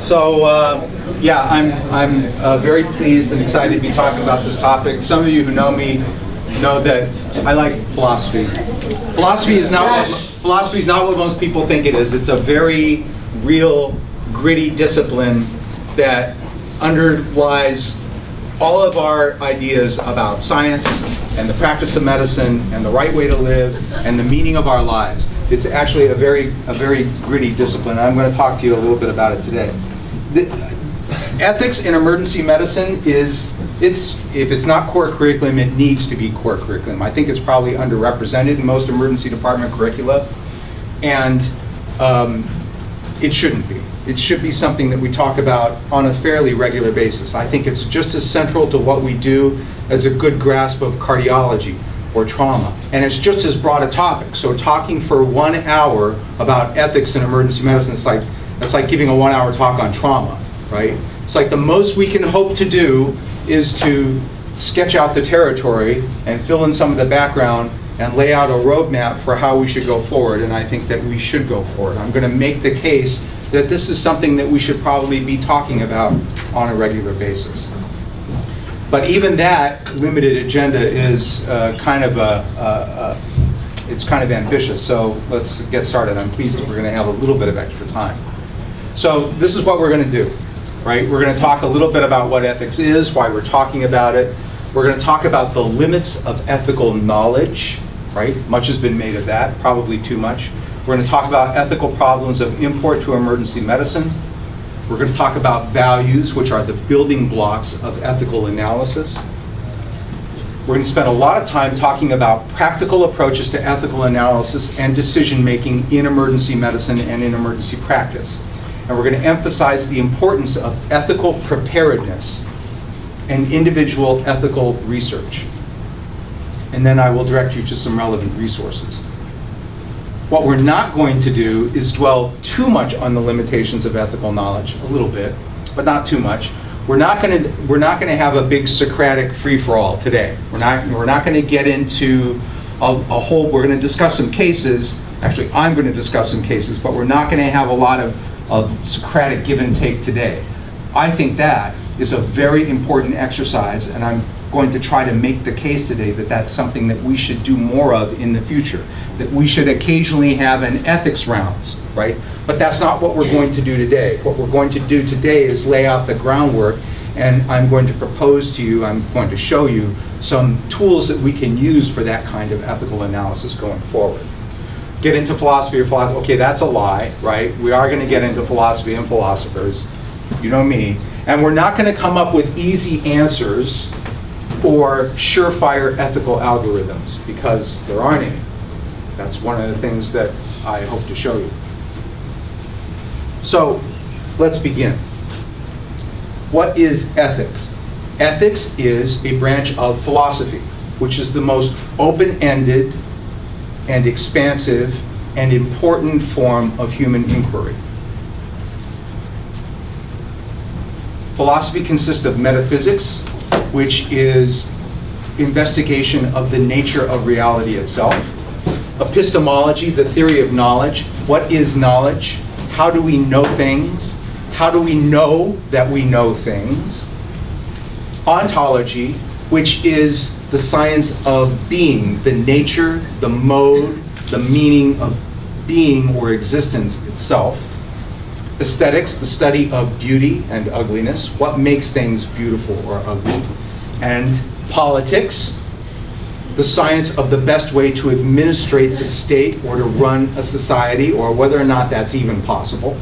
Yeah, I'm very pleased and excited to be talking about this topic. Some of you who know me know that I like philosophy. Philosophy is not what most people think it is. It's a very real, gritty discipline that underlies all of our ideas about science and the practice of medicine and the right way to live and the meaning of our lives. It's actually a very gritty discipline. I'm going to talk to you a little bit about it today. Ethics in emergency medicine if it's not core curriculum, it needs to be core curriculum. I think it's probably underrepresented in most emergency department curricula, and it shouldn't be. It should be something that we talk about on a fairly regular basis. I think it's just as central to what we do as a good grasp of cardiology or trauma. And it's just as broad a topic. So talking for 1 hour about ethics in emergency medicine, it's like giving a 1 hour talk on trauma, right? It's like the most we can hope to do is to sketch out the territory and fill in some of the background and lay out a roadmap for how we should go forward, and I think that we should go forward. I'm going to make the case that this is something that we should probably be talking about on a regular basis. But even that limited agenda is it's kind of ambitious, so let's get started. I'm pleased that we're going to have a little bit of extra time. So this is what we're going to do, right? We're going to talk a little bit about what ethics is, why we're talking about it. We're going to talk about the limits of ethical knowledge, right? Much has been made of that, probably too much. We're going to talk about ethical problems of import to emergency medicine. We're going to talk about values, which are the building blocks of ethical analysis. We're going to spend a lot of time talking about practical approaches to ethical analysis and decision making in emergency medicine and in emergency practice. And we're going to emphasize the importance of ethical preparedness and individual ethical research. And then I will direct you to some relevant resources. What we're not going to do is dwell too much on the limitations of ethical knowledge, a little bit, but not too much. We're not going to have a big Socratic free-for-all today. We're not going to get into a whole. We're going to discuss some cases. Actually, I'm going to discuss some cases, but we're not going to have a lot of Socratic give and take today. I think that is a very important exercise, and I'm going to try to make the case today that that's something that we should do more of in the future, that we should occasionally have an ethics rounds, right? But that's not what we're going to do today. What we're going to do today is lay out the groundwork, and I'm going to propose to you, I'm going to show you some tools that we can use for that kind of ethical analysis going forward. Get into philosophy or philosophy, okay, that's a lie, right? We are going to get into philosophy and philosophers, you know me, and we're not going to come up with easy answers or surefire ethical algorithms, because there aren't any. That's one of the things that I hope to show you. So let's begin. What is ethics? Ethics is a branch of philosophy, which is the most open-ended and expansive and important form of human inquiry. Philosophy consists of metaphysics, which is investigation of the nature of reality itself. Epistemology, the theory of knowledge. What is knowledge? How do we know things? How do we know that we know things? Ontology, which is the science of being, the nature, the mode, the meaning of being or existence itself. Aesthetics, the study of beauty and ugliness, what makes things beautiful or ugly. And politics, the science of the best way to administrate the state or to run a society, or whether or not that's even possible.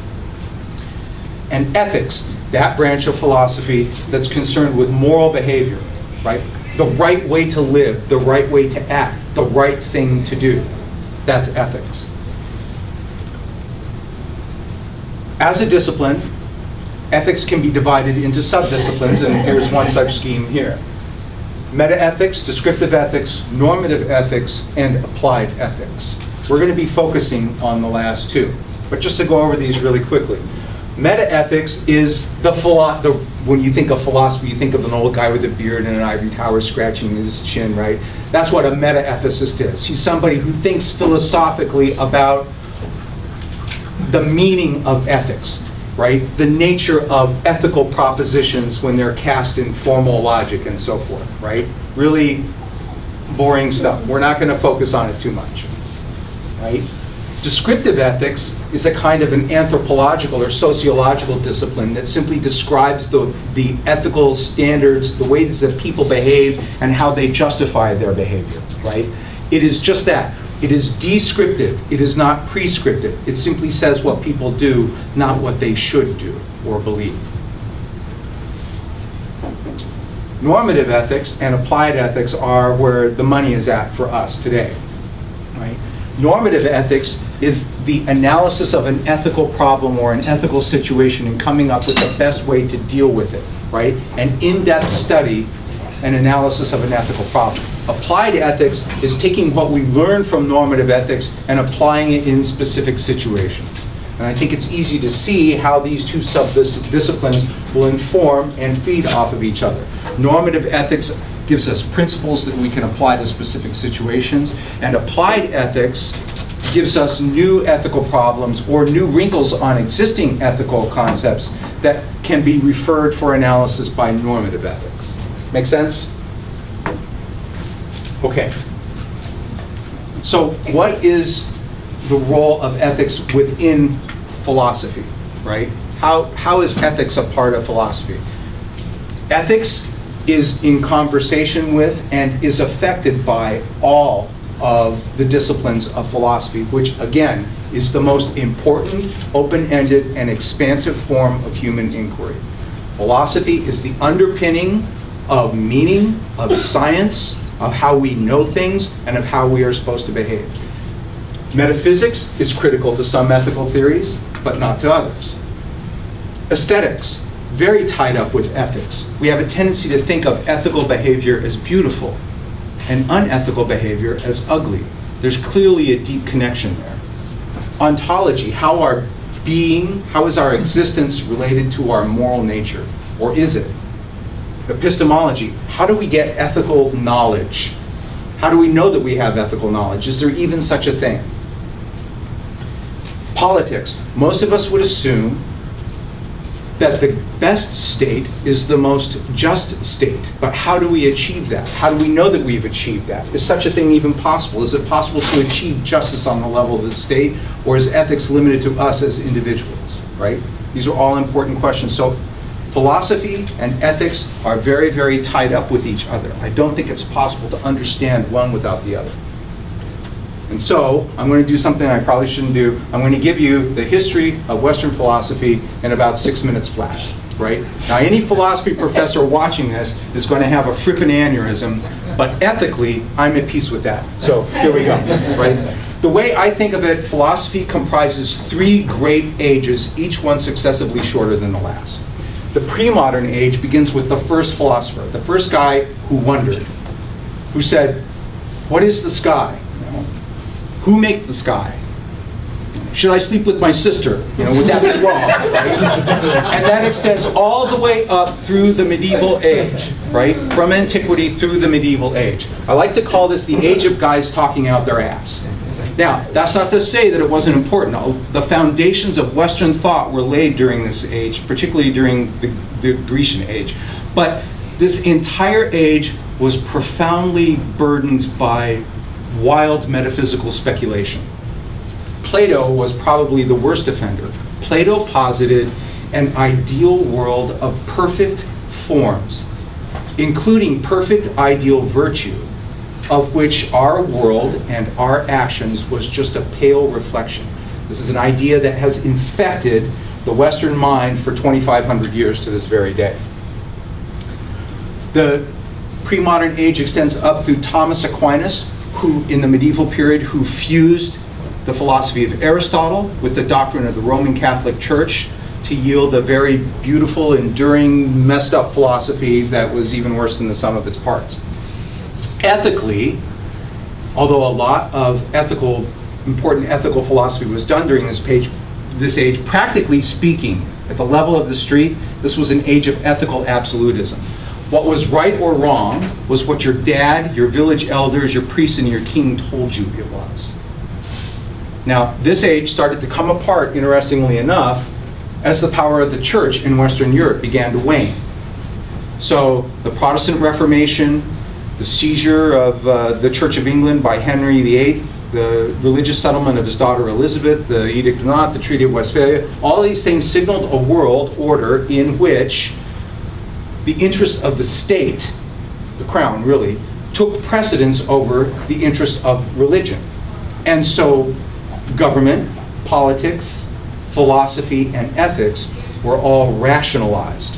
And ethics, that branch of philosophy that's concerned with moral behavior, right? The right way to live, the right way to act, the right thing to do. That's ethics. As a discipline, ethics can be divided into subdisciplines, and here's one such scheme here. Metaethics, descriptive ethics, normative ethics, and applied ethics. We're going to be focusing on the last two. But just to go over these really quickly. Metaethics is when you think of philosophy, you think of an old guy with a beard and an ivory tower scratching his chin, right? That's what a metaethicist is. He's somebody who thinks philosophically about the meaning of ethics. right? The nature of ethical propositions when they're cast in formal logic and so forth, right? Really boring stuff. We're not going to focus on it too much, right? Descriptive ethics is a kind of an anthropological or sociological discipline that simply describes the ethical standards, the ways that people behave, and how they justify their behavior, right? It is just that. It is descriptive. It is not prescriptive. It simply says what people do, not what they should do or believe. Normative ethics and applied ethics are where the money is at for us today, right? Normative ethics is the analysis of an ethical problem or an ethical situation and coming up with the best way to deal with it, right? An in-depth study and analysis of an ethical problem. Applied ethics is taking what we learn from normative ethics and applying it in specific situations. And I think it's easy to see how these two sub-disciplines will inform and feed off of each other. Normative ethics gives us principles that we can apply to specific situations, and applied ethics gives us new ethical problems or new wrinkles on existing ethical concepts that can be referred for analysis by normative ethics. Make sense? Okay. So what is the role of ethics within philosophy, right? How is ethics a part of philosophy? Ethics is in conversation with and is affected by all of the disciplines of philosophy, which again is the most important, open-ended, and expansive form of human inquiry. Philosophy is the underpinning of meaning, of science, of how we know things, and of how we are supposed to behave. Metaphysics is critical to some ethical theories, but not to others. Aesthetics, very tied up with ethics. We have a tendency to think of ethical behavior as beautiful and unethical behavior as ugly. There's clearly a deep connection there. Ontology, how is our existence related to our moral nature, or is it? Epistemology, how do we get ethical knowledge? How do we know that we have ethical knowledge? Is there even such a thing? Politics, most of us would assume that the best state is the most just state. But how do we achieve that? How do we know that we've achieved that? Is such a thing even possible? Is it possible to achieve justice on the level of the state, or is ethics limited to us as individuals, right? These are all important questions. So philosophy and ethics are very, very tied up with each other. I don't think it's possible to understand one without the other. And so I'm going to do something I probably shouldn't do. I'm going to give you the history of Western philosophy in about 6 minutes flash, right? Now, any philosophy professor watching this is going to have a frippin' aneurysm, but ethically, I'm at peace with that. So here we go, right? The way I think of it, philosophy comprises 3 great ages, each one successively shorter than the last. The pre-modern age begins with the first philosopher, the first guy who wondered, who said, what is the sky? Who makes the sky? Should I sleep with my sister? Would that be wrong? Right? And that extends all the way up through the medieval age, right? From antiquity through the medieval age. I like to call this the age of guys talking out their ass. Now, that's not to say that it wasn't important. The foundations of Western thought were laid during this age, particularly during the Grecian age. But this entire age was profoundly burdened by wild metaphysical speculation. Plato was probably the worst offender. Plato posited an ideal world of perfect forms, including perfect ideal virtue, of which our world and our actions was just a pale reflection. This is an idea that has infected the Western mind for 2,500 years to this very day. The pre-modern age extends up through Thomas Aquinas, who in the medieval period, who fused the philosophy of Aristotle with the doctrine of the Roman Catholic Church to yield a very beautiful, enduring, messed up philosophy that was even worse than the sum of its parts. Ethically, although a lot of important ethical philosophy was done during this age, practically speaking, at the level of the street, this was an age of ethical absolutism. What was right or wrong was what your dad, your village elders, your priest, and your king told you it was. Now, this age started to come apart, interestingly enough, as the power of the church in Western Europe began to wane. So the Protestant Reformation, the seizure of the Church of England by Henry VIII, the religious settlement of his daughter Elizabeth, the Edict of Nantes, the Treaty of Westphalia, all these things signaled a world order in which the interests of the state, the crown really, took precedence over the interests of religion. And so government, politics, philosophy, and ethics were all rationalized.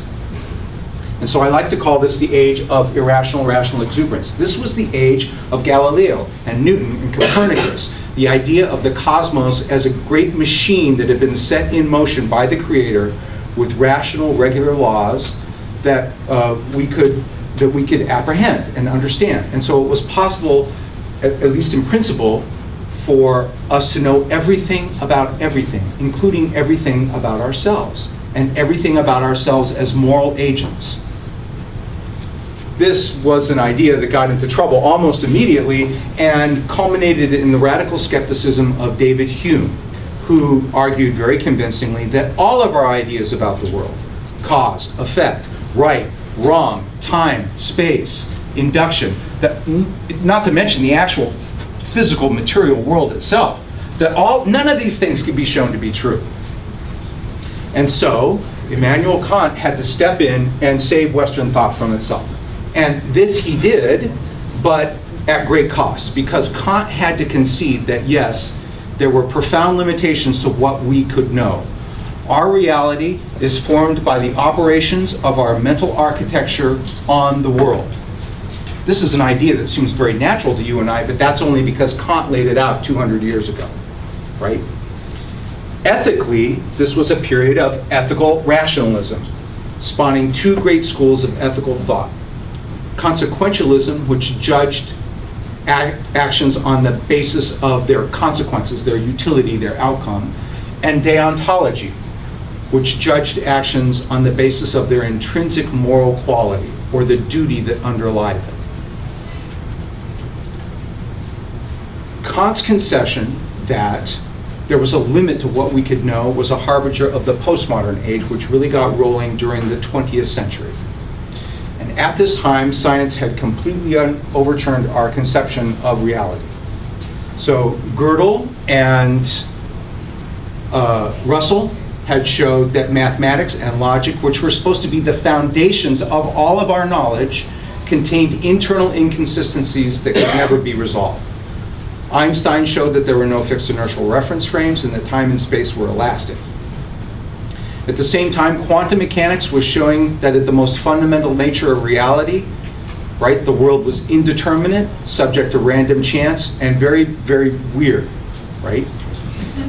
And so I like to call this the age of irrational rational exuberance. This was the age of Galileo and Newton and Copernicus, the idea of the cosmos as a great machine that had been set in motion by the Creator with rational, regular laws that we could apprehend and understand. And so it was possible, at least in principle, for us to know everything about everything, including everything about ourselves, and everything about ourselves as moral agents. This was an idea that got into trouble almost immediately and culminated in the radical skepticism of David Hume, who argued very convincingly that all of our ideas about the world, cause, effect, right, wrong, time, space, induction, that, not to mention the actual physical material world itself, that none of these things could be shown to be true. And so Immanuel Kant had to step in and save Western thought from itself. And this he did, but at great cost, because Kant had to concede that yes, there were profound limitations to what we could know. Our reality is formed by the operations of our mental architecture on the world. This is an idea that seems very natural to you and I, but that's only because Kant laid it out 200 years ago, right? Ethically, this was a period of ethical rationalism, spawning two great schools of ethical thought. Consequentialism, which judged actions on the basis of their consequences, their utility, their outcome, and deontology, which judged actions on the basis of their intrinsic moral quality, or the duty that underlied them. Kant's concession that there was a limit to what we could know was a harbinger of the postmodern age, which really got rolling during the 20th century. And at this time, science had completely overturned our conception of reality. So Gödel and Russell had showed that mathematics and logic, which were supposed to be the foundations of all of our knowledge, contained internal inconsistencies that could never be resolved. Einstein showed that there were no fixed inertial reference frames and that time and space were elastic. At the same time, quantum mechanics was showing that at the most fundamental nature of reality, right, the world was indeterminate, subject to random chance, and very, very weird, right?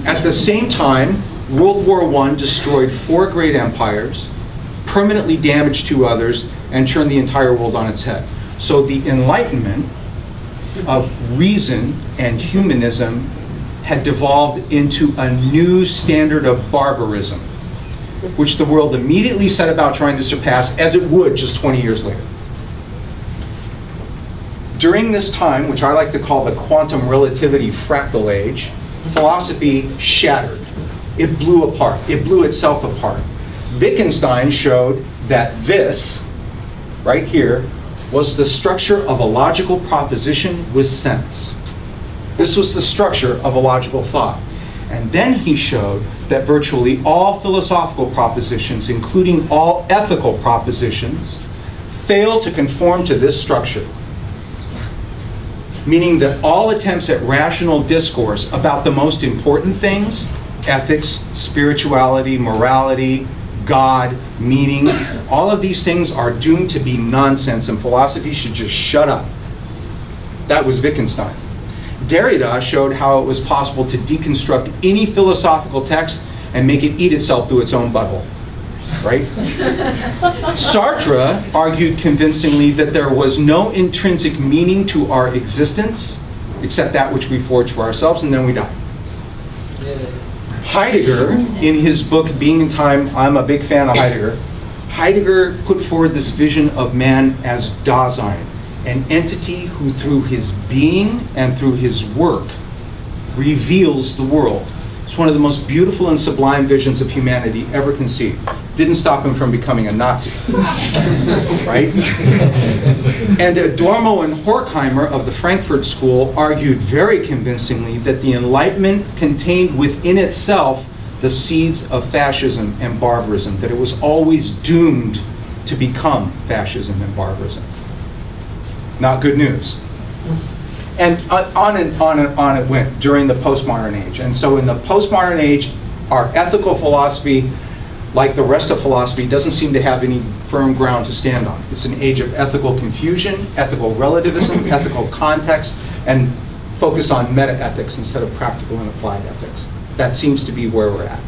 At the same time, World War I destroyed 4 great empires, permanently damaged 2 others, and turned the entire world on its head. So the Enlightenment of reason and humanism had devolved into a new standard of barbarism, which the world immediately set about trying to surpass, as it would just 20 years later. During this time, which I like to call the quantum relativity fractal age, philosophy shattered. It blew apart. It blew itself apart. Wittgenstein showed that this, right here, was the structure of a logical proposition with sense. This was the structure of a logical thought. And then he showed that virtually all philosophical propositions, including all ethical propositions, fail to conform to this structure. Meaning that all attempts at rational discourse about the most important things, ethics, spirituality, morality, God, meaning, all of these things are doomed to be nonsense, and philosophy should just shut up. That was Wittgenstein. Derrida showed how it was possible to deconstruct any philosophical text and make it eat itself through its own butthole, right? Sartre argued convincingly that there was no intrinsic meaning to our existence except that which we forge for ourselves, and then we die. Heidegger, in his book Being and Time, I'm a big fan of Heidegger. Heidegger put forward this vision of man as Dasein, an entity who through his being and through his work reveals the world. It's one of the most beautiful and sublime visions of humanity ever conceived. Didn't stop him from becoming a Nazi, right? And Adorno and Horkheimer of the Frankfurt School argued very convincingly that the Enlightenment contained within itself the seeds of fascism and barbarism, that it was always doomed to become fascism and barbarism. Not good news. And on and on and on it went during the postmodern age. And so in the postmodern age, our ethical philosophy, like the rest of philosophy, doesn't seem to have any firm ground to stand on. It's an age of ethical confusion, ethical relativism, ethical context, and focus on meta-ethics instead of practical and applied ethics. That seems to be where we're at.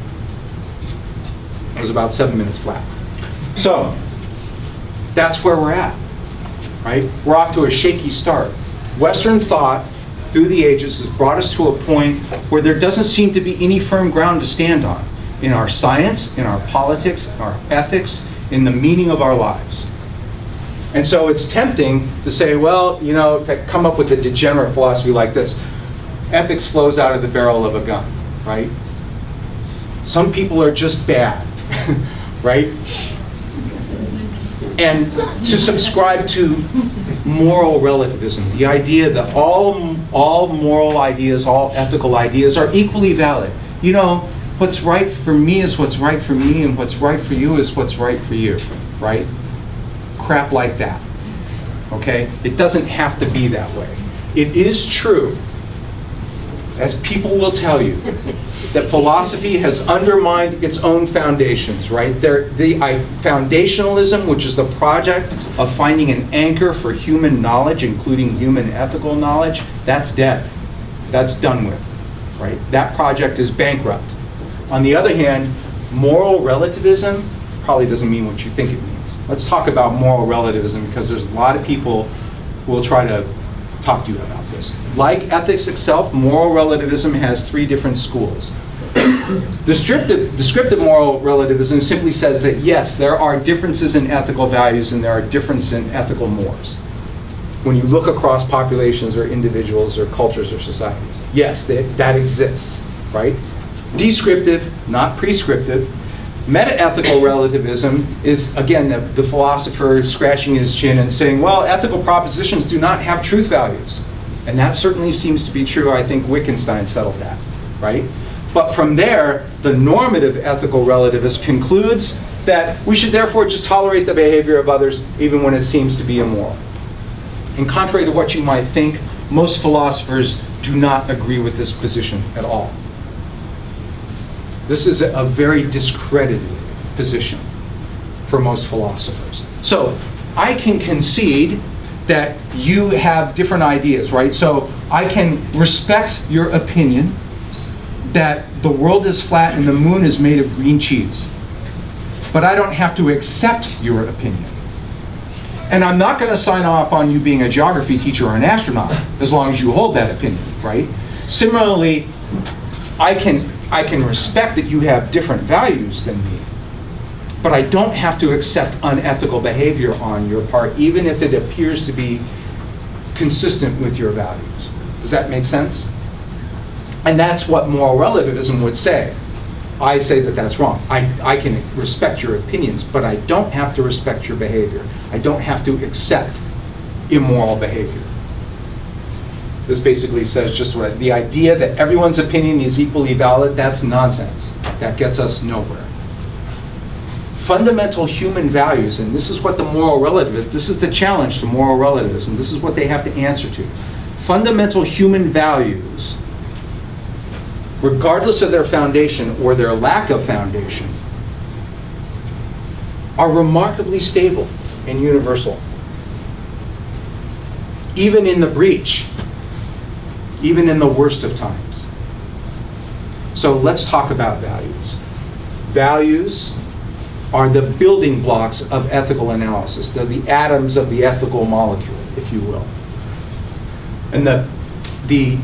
It was about 7 minutes flat. So, that's where we're at, right? We're off to a shaky start. Western thought through the ages has brought us to a point where there doesn't seem to be any firm ground to stand on in our science, in our politics, in our ethics, in the meaning of our lives. And so it's tempting to say, well, you know, to come up with a degenerate philosophy like this. Ethics flows out of the barrel of a gun, right? Some people are just bad, right? And to subscribe to moral relativism, the idea that all moral ideas, all ethical ideas are equally valid. You know, what's right for me is what's right for me, and what's right for you is what's right for you, right? Crap like that, okay? It doesn't have to be that way. It is true, as people will tell you, that philosophy has undermined its own foundations, right? Foundationalism, which is the project of finding an anchor for human knowledge, including human ethical knowledge, that's dead. That's done with, right? That project is bankrupt. On the other hand, moral relativism probably doesn't mean what you think it means. Let's talk about moral relativism, because there's a lot of people who will try to talk to you about this. Like ethics itself, moral relativism has three different schools. Descriptive moral relativism simply says that yes, there are differences in ethical values and there are differences in ethical mores. When you look across populations or individuals or cultures or societies, yes, that exists, right? Descriptive, not prescriptive. Meta-ethical relativism is, again, the philosopher scratching his chin and saying, well, ethical propositions do not have truth values. And that certainly seems to be true. I think Wittgenstein settled that, right? But from there, the normative ethical relativist concludes that we should therefore just tolerate the behavior of others even when it seems to be immoral. And contrary to what you might think, most philosophers do not agree with this position at all. This is a very discredited position for most philosophers. So I can concede that you have different ideas, right? So I can respect your opinion that the world is flat and the moon is made of green cheese. But I don't have to accept your opinion. And I'm not going to sign off on you being a geography teacher or an astronaut as long as you hold that opinion, right? Similarly, I can respect that you have different values than me, but I don't have to accept unethical behavior on your part, even if it appears to be consistent with your values. Does that make sense? And that's what moral relativism would say. I say that that's wrong. I can respect your opinions, but I don't have to respect your behavior. I don't have to accept immoral behavior. This basically says just what the idea that everyone's opinion is equally valid, that's nonsense. That gets us nowhere. Fundamental human values, and this is what the moral relativists, this is the challenge to moral relativism, this is what they have to answer to. Fundamental human values, regardless of their foundation or their lack of foundation, are remarkably stable and universal. Even in the breach, even in the worst of times. So let's talk about values. Values are the building blocks of ethical analysis. They're the atoms of the ethical molecule, if you will. And the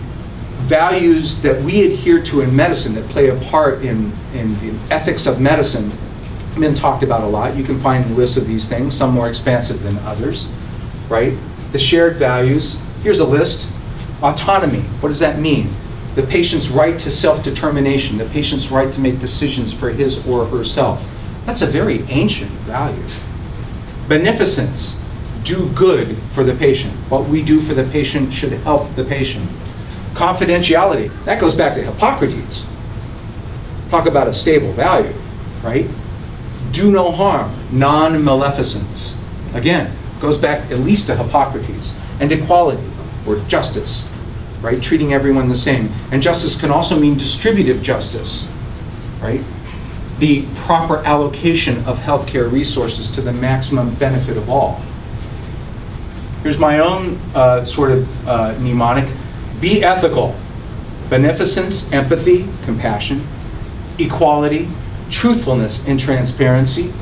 values that we adhere to in medicine that play a part in the ethics of medicine have been talked about a lot. You can find lists of these things, some more expansive than others, right? The shared values, here's a list. Autonomy, what does that mean? the patient's right to self-determination, the patient's right to make decisions for his or herself. That's a very ancient value. Beneficence, do good for the patient. What we do for the patient should help the patient. Confidentiality, that goes back to Hippocrates. Talk about a stable value, right? Do no harm, non-maleficence. Again, goes back at least to Hippocrates. And equality, or justice, right? Treating everyone the same. And justice can also mean distributive justice, right? The proper allocation of healthcare resources to the maximum benefit of all. Here's my own mnemonic. Be ethical. Beneficence, empathy, compassion. Equality, truthfulness and transparency.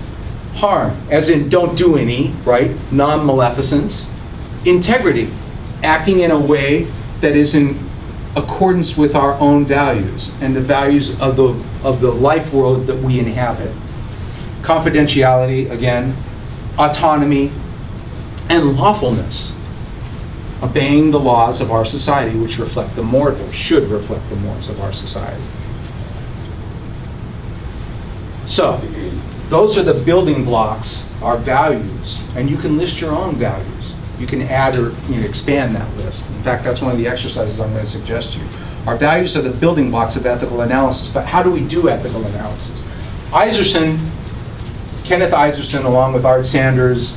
Harm, as in don't do any, right? Non-maleficence. Integrity, acting in a way that is in accordance with our own values and the values of the life world that we inhabit. Confidentiality, again, autonomy, and lawfulness, obeying the laws of our society, which reflect the mores, or should reflect the mores of our society. So, those are the building blocks, our values, and you can list your own values. You can add or expand that list. In fact, that's one of the exercises I'm going to suggest to you. Our values are the building blocks of ethical analysis, but how do we do ethical analysis? Kenneth Iserson, along with Art Sanders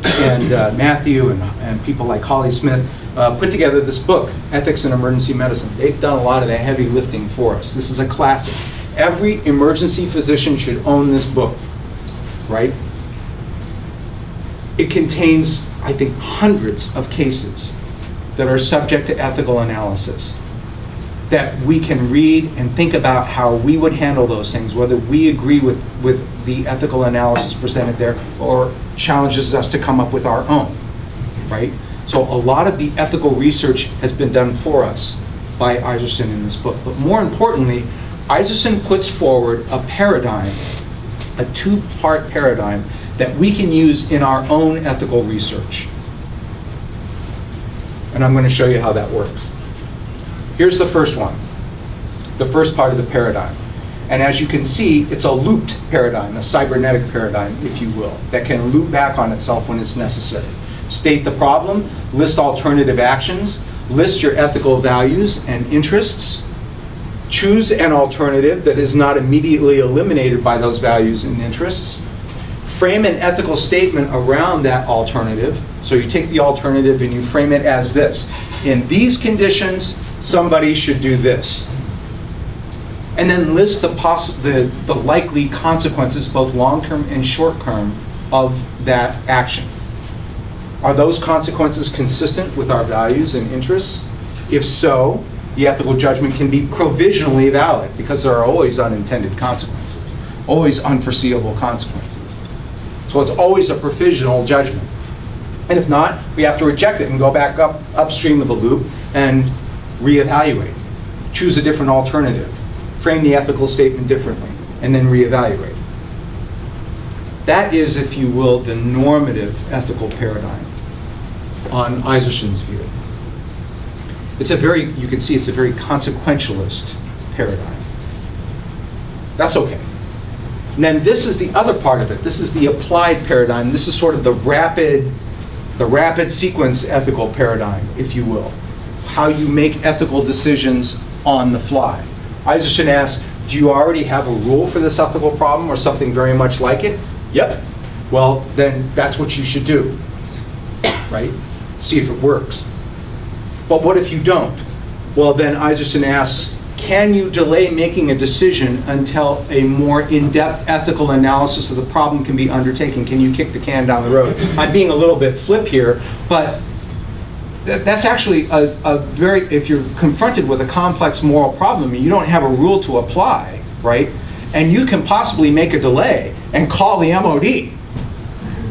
and Matthew and people like Holly Smith, put together this book, Ethics in Emergency Medicine. They've done a lot of the heavy lifting for us. This is a classic. Every emergency physician should own this book, right? It contains, I think, hundreds of cases that are subject to ethical analysis that we can read and think about how we would handle those things, whether we agree with the ethical analysis presented there or challenges us to come up with our own, right? So a lot of the ethical research has been done for us by Iserson in this book. But more importantly, Iserson puts forward a paradigm, a two-part paradigm that we can use in our own ethical research. And I'm going to show you how that works. Here's the first one, the first part of the paradigm. And as you can see, it's a looped paradigm, a cybernetic paradigm, if you will, that can loop back on itself when it's necessary. State the problem, list alternative actions, list your ethical values and interests, choose an alternative that is not immediately eliminated by those values and interests, frame an ethical statement around that alternative. So you take the alternative and you frame it as this. In these conditions, somebody should do this. And then list the likely consequences, both long-term and short-term, of that action. Are those consequences consistent with our values and interests? If so, the ethical judgment can be provisionally valid because there are always unintended consequences, always unforeseeable consequences. So it's always a provisional judgment. And if not, we have to reject it and go back upstream of the loop and reevaluate. Choose a different alternative. Frame the ethical statement differently, and then reevaluate. That is, if you will, the normative ethical paradigm on Iserson's view. You can see it's a very consequentialist paradigm. That's okay. And then this is the other part of it. This is the applied paradigm. This is sort of the rapid sequence ethical paradigm, if you will. How you make ethical decisions on the fly. Iserson asks, do you already have a rule for this ethical problem or something very much like it? Yep. Well, then that's what you should do, right? See if it works. But what if you don't? Well, then Iserson asks, can you delay making a decision until a more in-depth ethical analysis of the problem can be undertaken? Can you kick the can down the road? I'm being a little bit flip here, but that's actually a very, if you're confronted with a complex moral problem, you don't have a rule to apply, right? And you can possibly make a delay and call the MOD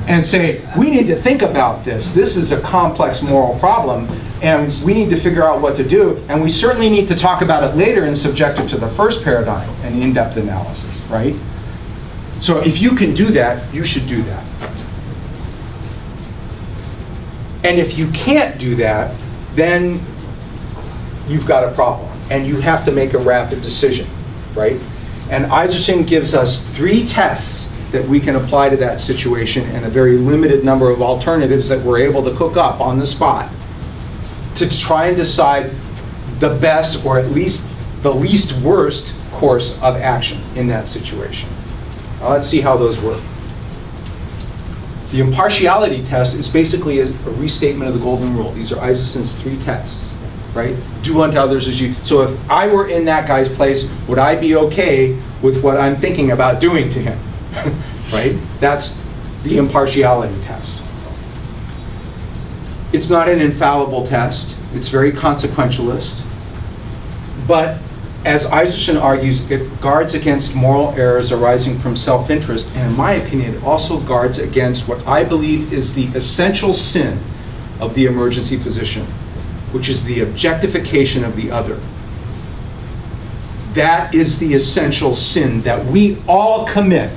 and say, we need to think about this. This is a complex moral problem, and we need to figure out what to do, and we certainly need to talk about it later and subject it to the first paradigm, an in-depth analysis, right? So if you can do that, you should do that. And if you can't do that, then you've got a problem. and you have to make a rapid decision, right? And Isaacson gives us 3 tests that we can apply to that situation and a very limited number of alternatives that we're able to cook up on the spot to try and decide the best, or at least the least worst, course of action in that situation. Now let's see how those work. The impartiality test is basically a restatement of the golden rule. These are Isaacson's 3 tests, right? Do unto others as you. So if I were in that guy's place, would I be okay with what I'm thinking about doing to him? Right? That's the impartiality test. It's not an infallible test. It's very consequentialist. But as Isaacson argues, it guards against moral errors arising from self-interest, and in my opinion, it also guards against what I believe is the essential sin of the emergency physician, which is the objectification of the other. That is the essential sin that we all commit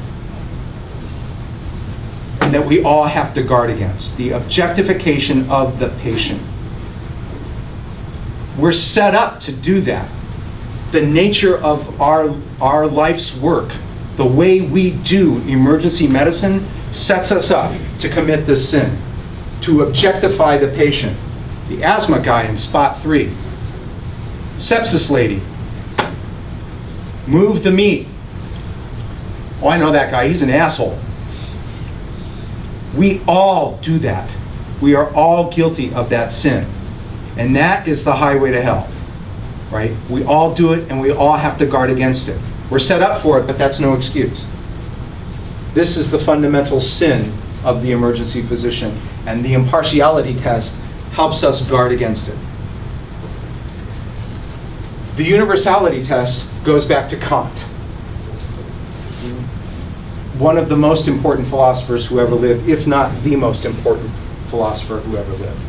and that we all have to guard against, the objectification of the patient. We're set up to do that. The nature of our life's work, the way we do emergency medicine, sets us up to commit this sin, to objectify the patient. The asthma guy in spot 3, sepsis lady, move the meat. Oh, I know that guy, he's an asshole. We all do that. We are all guilty of that sin. And that is the highway to hell, right? We all do it and we all have to guard against it. We're set up for it, but that's no excuse. This is the fundamental sin of the emergency physician, and the impartiality test helps us guard against it. The universality test goes back to Kant, one of the most important philosophers who ever lived, if not the most important philosopher who ever lived.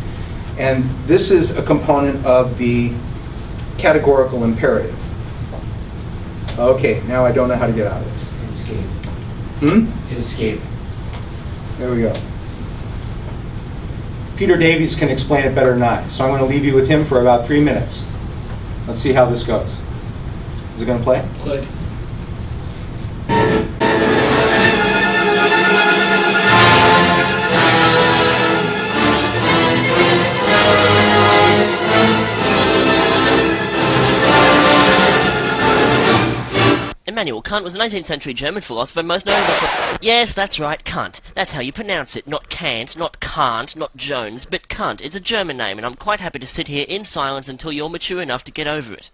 And this is a component of the categorical imperative. Okay, now I don't know how to get out of this. Escape. Escape. There we go. Peter Davies can explain it better than I, so I'm going to leave you with him for about 3 minutes. Let's see how this goes. Is it going to play? Click. Immanuel Kant was a 19th century German philosopher most notable for... Yes, that's right, Kant. That's how you pronounce it. Not Kant, not Kant, not Jones, but Kant. It's a German name, and I'm quite happy to sit here in silence until you're mature enough to get over it.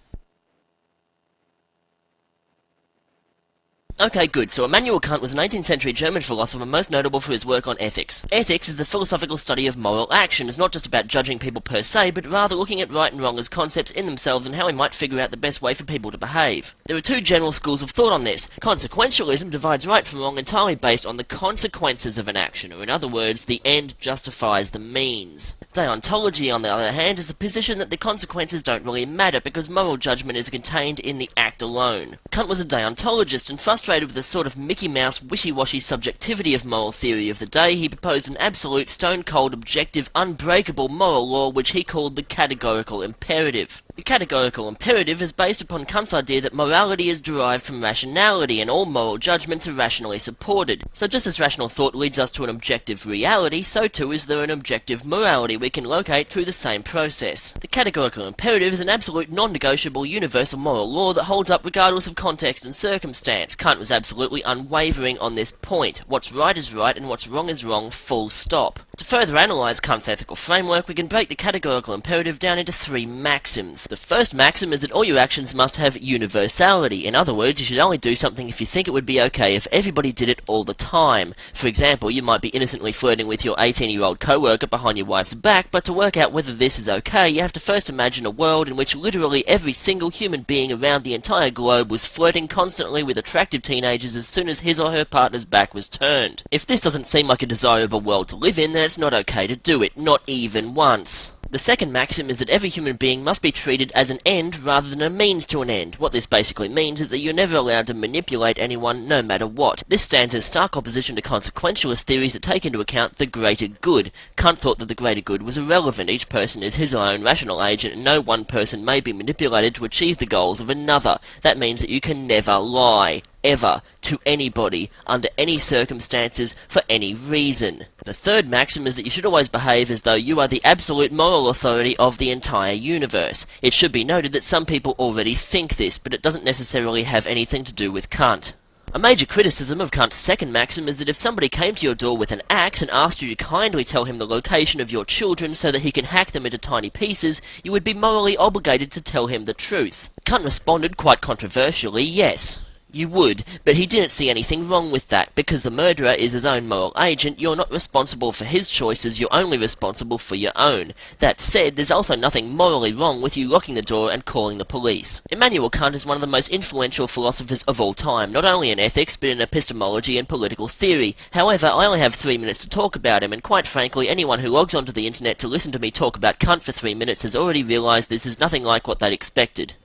Okay, good. So Immanuel Kant was a 19th century German philosopher most notable for his work on ethics. Ethics is the philosophical study of moral action. It's not just about judging people per se, but rather looking at right and wrong as concepts in themselves and how we might figure out the best way for people to behave. There are 2 general schools of thought on this. Consequentialism divides right from wrong entirely based on the consequences of an action, or in other words, the end justifies the means. Deontology, on the other hand, is the position that the consequences don't really matter because moral judgment is contained in the act alone. Kant was a deontologist, and frustrated with the sort of Mickey Mouse wishy-washy subjectivity of moral theory of the day, he proposed an absolute, stone-cold, objective, unbreakable moral law which he called the categorical imperative. The categorical imperative is based upon Kant's idea that morality is derived from rationality and all moral judgments are rationally supported. So just as rational thought leads us to an objective reality, so too is there an objective morality we can locate through the same process. The categorical imperative is an absolute non-negotiable universal moral law that holds up regardless of context and circumstance. Kant was absolutely unwavering on this point. What's right is right and what's wrong is wrong, full stop. To further analyse Kant's ethical framework, we can break the categorical imperative down into 3 maxims. The first maxim is that all your actions must have universality. In other words, you should only do something if you think it would be okay if everybody did it all the time. For example, you might be innocently flirting with your 18-year-old co-worker behind your wife's back, but to work out whether this is okay, you have to first imagine a world in which literally every single human being around the entire globe was flirting constantly with attractive teenagers as soon as his or her partner's back was turned. If this doesn't seem like a desirable world to live in, then it's not okay to do it, not even once. The second maxim is that every human being must be treated as an end rather than a means to an end. What this basically means is that you're never allowed to manipulate anyone no matter what. This stands in stark opposition to consequentialist theories that take into account the greater good. Kant thought that the greater good was irrelevant. Each person is his own rational agent, and no one person may be manipulated to achieve the goals of another. That means that you can never lie. Ever, to anybody, under any circumstances, for any reason. The third maxim is that you should always behave as though you are the absolute moral authority of the entire universe. It should be noted that some people already think this, but it doesn't necessarily have anything to do with Kant. A major criticism of Kant's second maxim is that if somebody came to your door with an axe and asked you to kindly tell him the location of your children so that he can hack them into tiny pieces, you would be morally obligated to tell him the truth. Kant responded quite controversially, yes. You would, but he didn't see anything wrong with that. Because the murderer is his own moral agent, you're not responsible for his choices, you're only responsible for your own. That said, there's also nothing morally wrong with you locking the door and calling the police. Immanuel Kant is one of the most influential philosophers of all time, not only in ethics, but in epistemology and political theory. However, I only have 3 minutes to talk about him, and quite frankly, anyone who logs onto the internet to listen to me talk about Kant for 3 minutes has already realised this is nothing like what they'd expected.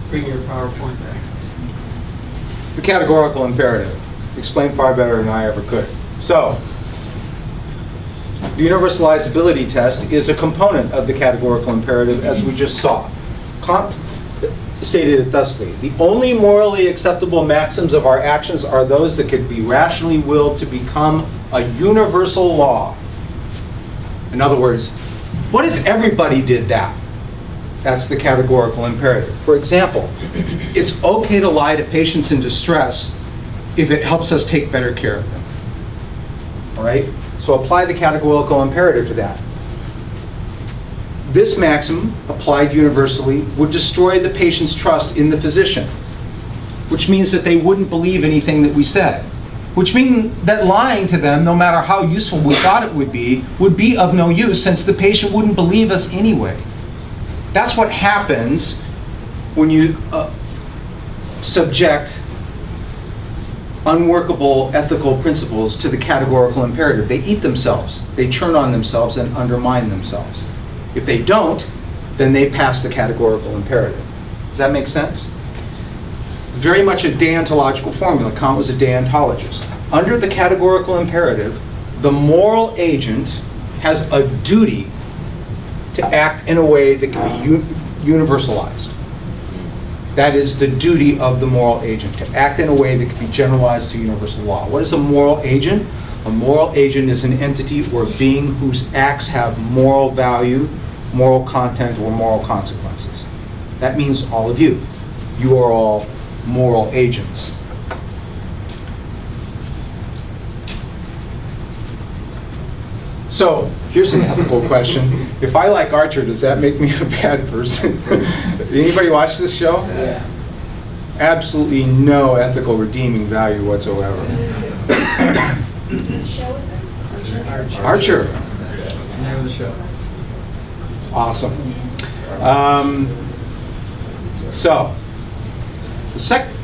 Bring your PowerPoint back. The categorical imperative. Explained far better than I ever could. So, the universalizability test is a component of the categorical imperative, as we just saw. Kant stated it thusly: the only morally acceptable maxims of our actions are those that could be rationally willed to become a universal law. In other words, what if everybody did that? That's the categorical imperative. For example, it's okay to lie to patients in distress if it helps us take better care of them. All right? So apply the categorical imperative to that. This maxim, applied universally, would destroy the patient's trust in the physician, which means that they wouldn't believe anything that we said, which means that lying to them, no matter how useful we thought it would be of no use, since the patient wouldn't believe us anyway. That's what happens when you subject unworkable ethical principles to the categorical imperative. They eat themselves, they churn on themselves and undermine themselves. If they don't, then they pass the categorical imperative. Does that make sense? It's very much a deontological formula. Kant was a deontologist. Under the categorical imperative, the moral agent has a duty to act in a way that can be universalized. That is the duty of the moral agent, to act in a way that can be generalized to universal law. What is a moral agent? A moral agent is an entity or being whose acts have moral value, moral content, or moral consequences. That means all of you. You are all moral agents. So, here's an ethical question. If I like Archer, does that make me a bad person? Anybody watch this show? Yeah. Absolutely no ethical redeeming value whatsoever. What show is it? Archer. That's the name of the show. Awesome. So,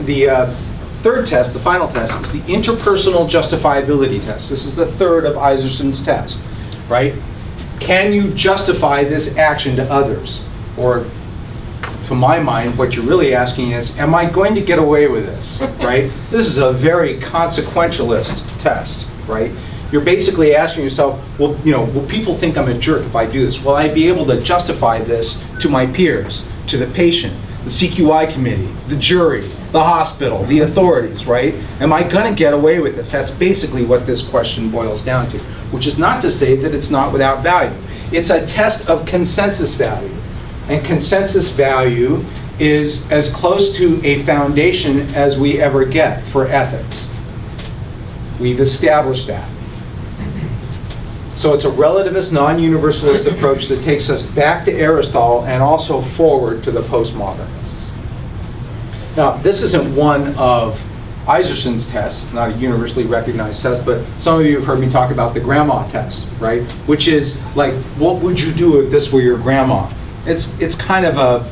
the third test, the final test, is the interpersonal justifiability test. This is the third of Isaacson's test, right? Can you justify this action to others? Or, to my mind, what you're really asking is, am I going to get away with this, right? This is a very consequentialist test, right? You're basically asking yourself, well, will people think I'm a jerk if I do this? Will I be able to justify this to my peers, to the patient, the CQI committee, the jury, the hospital, the authorities, right? Am I going to get away with this? That's basically what this question boils down to, which is not to say that it's not without value. It's a test of consensus value. And consensus value is as close to a foundation as we ever get for ethics. We've established that. So it's a relativist, non-universalist approach that takes us back to Aristotle and also forward to the postmodernists. Now, this isn't one of Isaacson's tests, not a universally recognized test, but some of you have heard me talk about the grandma test, right? Which is like, what would you do if this were your grandma? It's kind of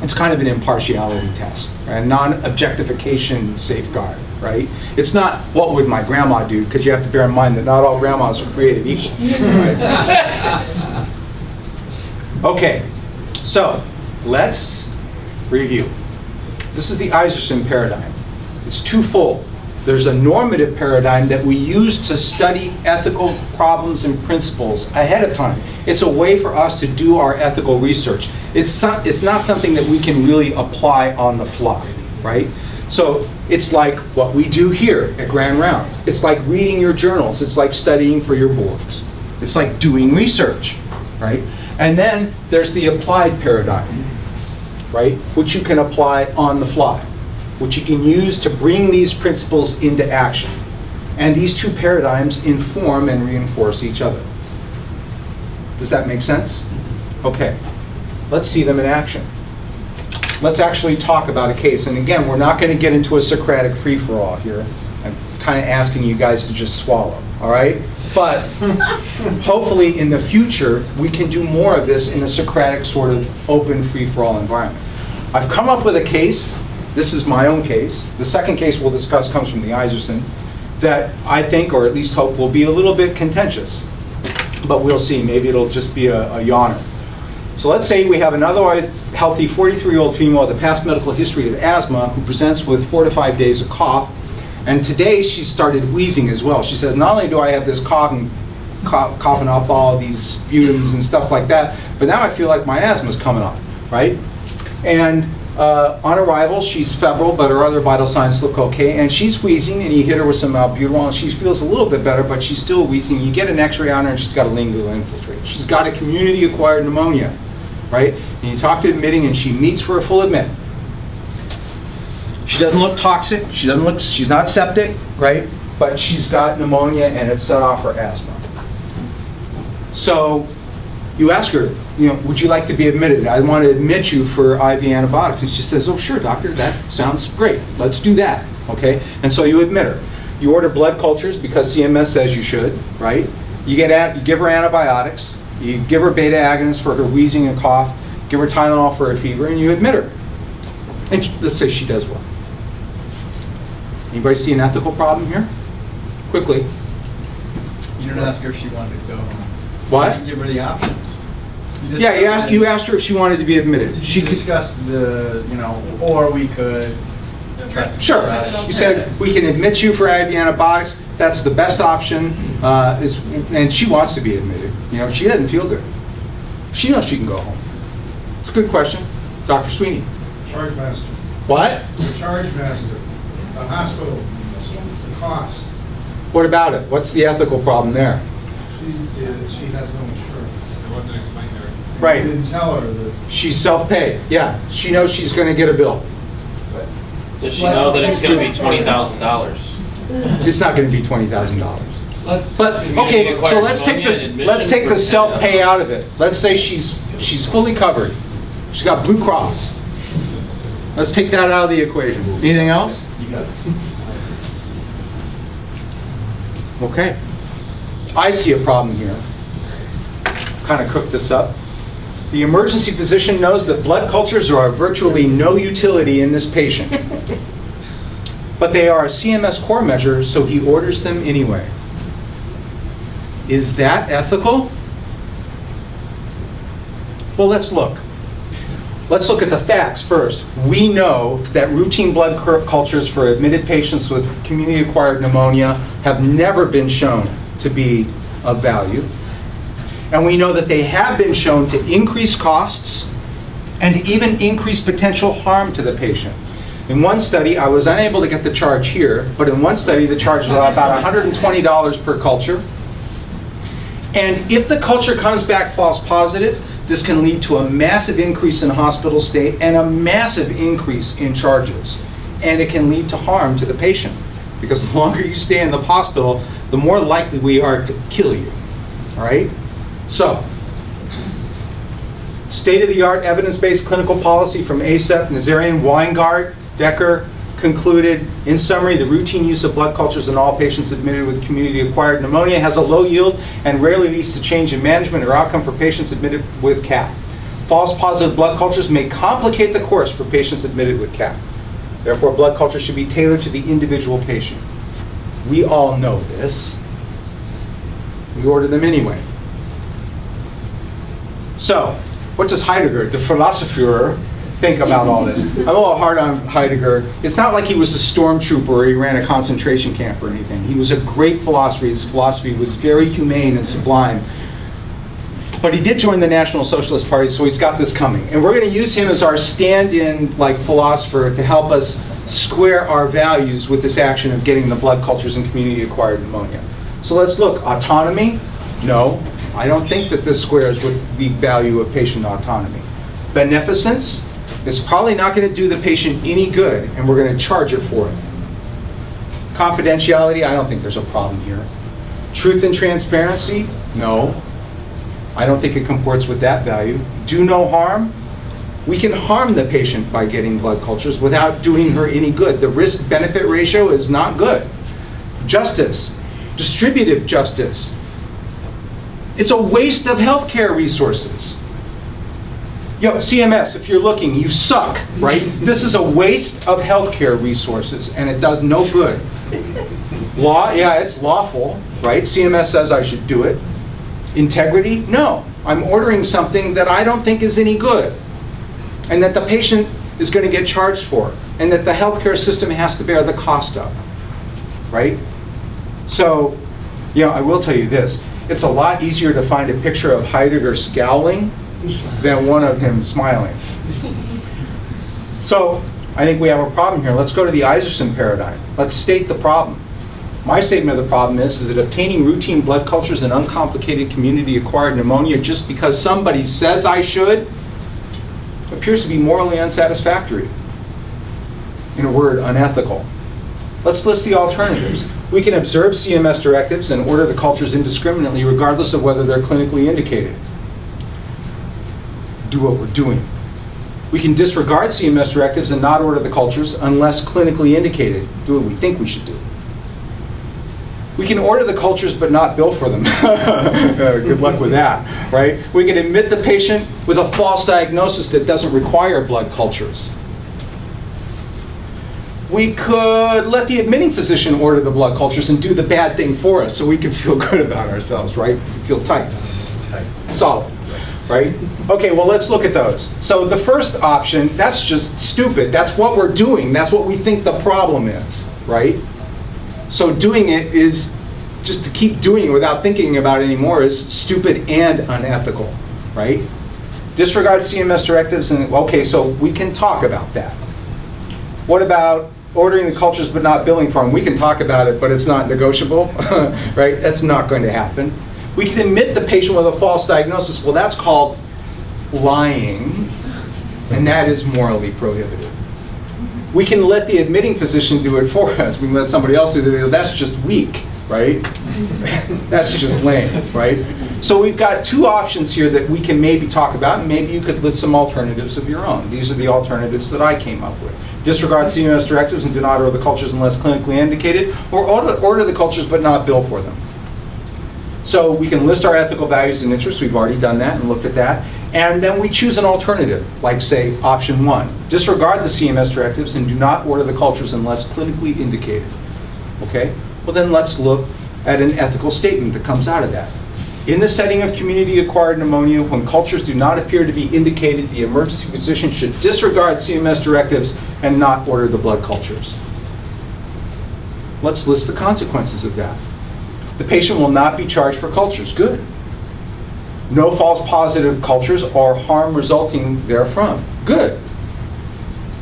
It's kind of an impartiality test, right? A non-objectification safeguard, right? It's not, what would my grandma do? Because you have to bear in mind that not all grandmas are created equal. Right? Okay, so let's review. This is the Isaacson paradigm. It's twofold. There's a normative paradigm that we use to study ethical problems and principles ahead of time. It's a way for us to do our ethical research. It's not something that we can really apply on the fly, right? So it's like what we do here at Grand Rounds. It's like reading your journals. It's like studying for your boards. It's like doing research, right? And then there's the applied paradigm, right? Which you can apply on the fly, which you can use to bring these principles into action. And these two paradigms inform and reinforce each other. Does that make sense? Okay, let's see them in action. Let's actually talk about a case. And again, we're not going to get into a Socratic free-for-all here. I'm kind of asking you guys to just swallow, all right? But hopefully in the future, we can do more of this in a Socratic sort of open free-for-all environment. I've come up with a case. This is my own case. The second case we'll discuss comes from the Isaacson, that I think, or at least hope, will be a little bit contentious. But we'll see. Maybe it'll just be a yawner. So let's say we have an otherwise healthy 43-year-old female with a past medical history of asthma who presents with 4 to 5 days of cough. And today she started wheezing as well. She says, not only do I have this coughing up all these sputums and stuff like that, but now I feel like my asthma's coming on, right? And on arrival, she's febrile, but her other vital signs look okay, and she's wheezing, and you hit her with some albuterol, and she feels a little bit better, but she's still wheezing. You get an x-ray on her, and she's got a lingual infiltrate. She's got a community-acquired pneumonia, right? And you talk to admitting, and she meets for a full admit. She doesn't look toxic, she's not septic, right? But she's got pneumonia, and it set off her asthma. So you ask her, would you like to be admitted? I want to admit you for IV antibiotics. And she says, oh, sure, doctor, that sounds great. Let's do that, okay? And so you admit her. You order blood cultures because CMS says you should, right? You give her antibiotics. You give her beta agonists for her wheezing and cough. Give her Tylenol for her fever, and you admit her. And let's say she does well. Anybody see an ethical problem here? Quickly. You didn't ask her if she wanted to go home. What? You didn't give her the options. You asked her if she wanted to be admitted. She discussed or we could. Sure. You said we can admit you for IV antibiotics. That's the best option. And she wants to be admitted. She doesn't feel good. She knows she can go home. It's a good question, Dr. Sweeney. Charge master. What? The charge master. The hospital. The cost. What about it? What's the ethical problem there? She has no insurance. It wasn't explained to her. Right. You didn't tell her that. She's self-paid. Yeah. She knows she's going to get a bill. Does she know that it's going to be $20,000? It's not going to be $20,000. But okay, so let's take the self-pay out of it. Let's say she's fully covered. She's got Blue Cross. Let's take that out of the equation. Anything else? You got it. Okay. I see a problem here. Kind of cook this up. The emergency physician knows that blood cultures are of virtually no utility in this patient. But they are a CMS core measure, so he orders them anyway. Is that ethical? Well, let's look. Let's look at the facts first. We know that routine blood cultures for admitted patients with community-acquired pneumonia have never been shown to be of value. And we know that they have been shown to increase costs and even increase potential harm to the patient. In one study, I was unable to get the charge here, but in one study the charge was about $120 per culture. And if the culture comes back false positive, this can lead to a massive increase in hospital stay and a massive increase in charges. And it can lead to harm to the patient, because the longer you stay in the hospital, the more likely we are to kill you. All right? So, state-of-the-art evidence-based clinical policy from ACEP, Nazarian, Weingart, Decker concluded, in summary, the routine use of blood cultures in all patients admitted with community-acquired pneumonia has a low yield and rarely leads to change in management or outcome for patients admitted with CAP. False positive blood cultures may complicate the course for patients admitted with CAP. Therefore, blood cultures should be tailored to the individual patient. We all know this. We order them anyway. So, what does Heidegger, the philosopher, think about all this? I'm a little hard on Heidegger. It's not like he was a stormtrooper or he ran a concentration camp or anything. He was a great philosopher. His philosophy was very humane and sublime. But he did join the National Socialist Party, so he's got this coming. And we're going to use him as our stand-in philosopher to help us square our values with this action of getting the blood cultures in community-acquired pneumonia. So let's look. Autonomy? No. I don't think that this squares with the value of patient autonomy. Beneficence? It's probably not going to do the patient any good, and we're going to charge it for it. Confidentiality? I don't think there's a problem here. Truth and transparency? No. I don't think it comports with that value. Do no harm? We can harm the patient by getting blood cultures without doing her any good. The risk-benefit ratio is not good. Justice, distributive justice. It's a waste of healthcare resources. Yo, CMS, if you're looking, you suck, right? This is a waste of healthcare resources, and it does no good. Law, yeah, it's lawful, right? CMS says I should do it. Integrity? No. I'm ordering something that I don't think is any good, and that the patient is going to get charged for, and that the healthcare system has to bear the cost of, right? So, I will tell you this. It's a lot easier to find a picture of Heidegger scowling than one of him smiling. So, I think we have a problem here. Let's go to the Isaacson paradigm. Let's state the problem. My statement of the problem is that obtaining routine blood cultures in uncomplicated community-acquired pneumonia just because somebody says I should appears to be morally unsatisfactory. In a word, unethical. Let's list the alternatives. We can observe CMS directives and order the cultures indiscriminately regardless of whether they're clinically indicated. Do what we're doing. We can disregard CMS directives and not order the cultures unless clinically indicated. Do what we think we should do. We can order the cultures but not bill for them. Good luck with that, right? We can admit the patient with a false diagnosis that doesn't require blood cultures. We could let the admitting physician order the blood cultures and do the bad thing for us so we can feel good about ourselves, right? Feel tight. Solid, right? Okay, well, let's look at those. So the first option, that's just stupid. That's what we're doing. That's what we think the problem is, right? So doing it is just to keep doing it without thinking about it anymore is stupid and unethical, right? Disregard CMS directives, and okay, so we can talk about that. What about ordering the cultures but not billing for them? We can talk about it, but it's not negotiable, right? That's not going to happen. We can admit the patient with a false diagnosis. Well, that's called lying, and that is morally prohibited. We can let the admitting physician do it for us. We can let somebody else do it. That's just weak, right? That's just lame, right? So we've got two options here that we can maybe talk about, and maybe you could list some alternatives of your own. These are the alternatives that I came up with. Disregard CMS directives and do not order the cultures unless clinically indicated, or order the cultures but not bill for them. So we can list our ethical values and interests. We've already done that and looked at that. And then we choose an alternative, like say option 1. Disregard the CMS directives and do not order the cultures unless clinically indicated. Okay? Well, then let's look at an ethical statement that comes out of that. In the setting of community-acquired pneumonia, when cultures do not appear to be indicated, the emergency physician should disregard CMS directives and not order the blood cultures. Let's list the consequences of that. The patient will not be charged for cultures. Good. No false positive cultures or harm resulting therefrom. Good.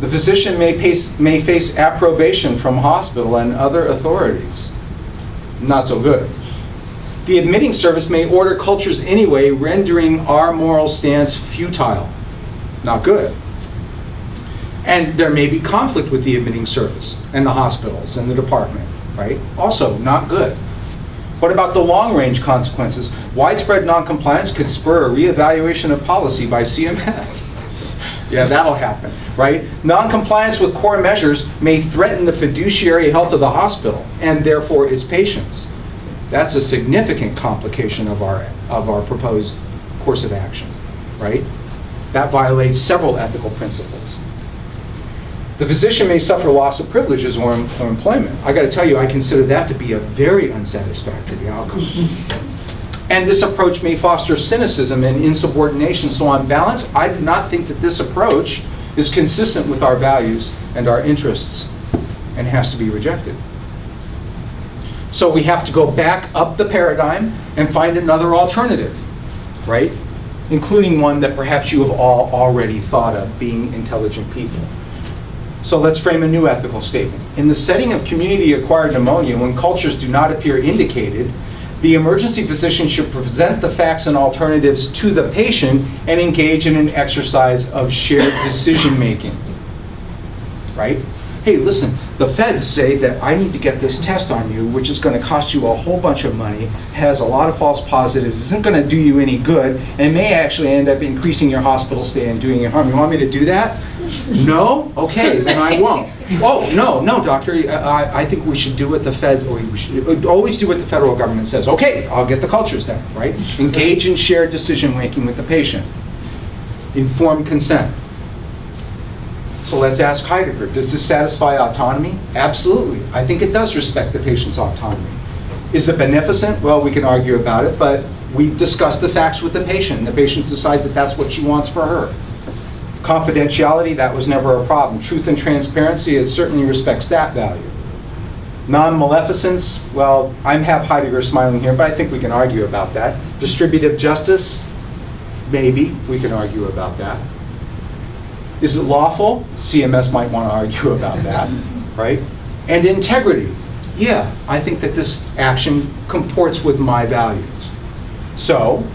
The physician may face approbation from hospital and other authorities. Not so good. The admitting service may order cultures anyway, rendering our moral stance futile. Not good. And there may be conflict with the admitting service and the hospitals and the department, right? Also, not good. What about the long-range consequences? Widespread noncompliance could spur a reevaluation of policy by CMS. Yeah, that'll happen, right? Noncompliance with core measures may threaten the fiduciary health of the hospital and therefore its patients. That's a significant complication of our proposed course of action, right? That violates several ethical principles. The physician may suffer loss of privileges or employment. I got to tell you, I consider that to be a very unsatisfactory outcome. And this approach may foster cynicism and insubordination. So on balance, I do not think that this approach is consistent with our values and our interests and has to be rejected. So we have to go back up the paradigm and find another alternative, right? Including one that perhaps you have all already thought of, being intelligent people. So let's frame a new ethical statement. In the setting of community-acquired pneumonia, when cultures do not appear indicated, the emergency physician should present the facts and alternatives to the patient and engage in an exercise of shared decision-making, right? Hey, listen, the feds say that I need to get this test on you, which is going to cost you a whole bunch of money, has a lot of false positives, isn't going to do you any good, and may actually end up increasing your hospital stay and doing you harm. You want me to do that? No? Okay, then I won't. Oh, no, doctor, I think we should do what the Fed, or we should always do what the federal government says. Okay, I'll get the cultures then, right? Engage in shared decision-making with the patient. Informed consent. So let's ask Heidegger, does this satisfy autonomy? Absolutely. I think it does respect the patient's autonomy. Is it beneficent? Well, we can argue about it, but we discuss the facts with the patient, and the patient decides that that's what she wants for her. Confidentiality, that was never a problem. Truth and transparency, it certainly respects that value. Non-maleficence, well, I have Heidegger smiling here, but I think we can argue about that. Distributive justice, maybe we can argue about that. Is it lawful? CMS might want to argue about that, right? And integrity, yeah, I think that this action comports with my values. So,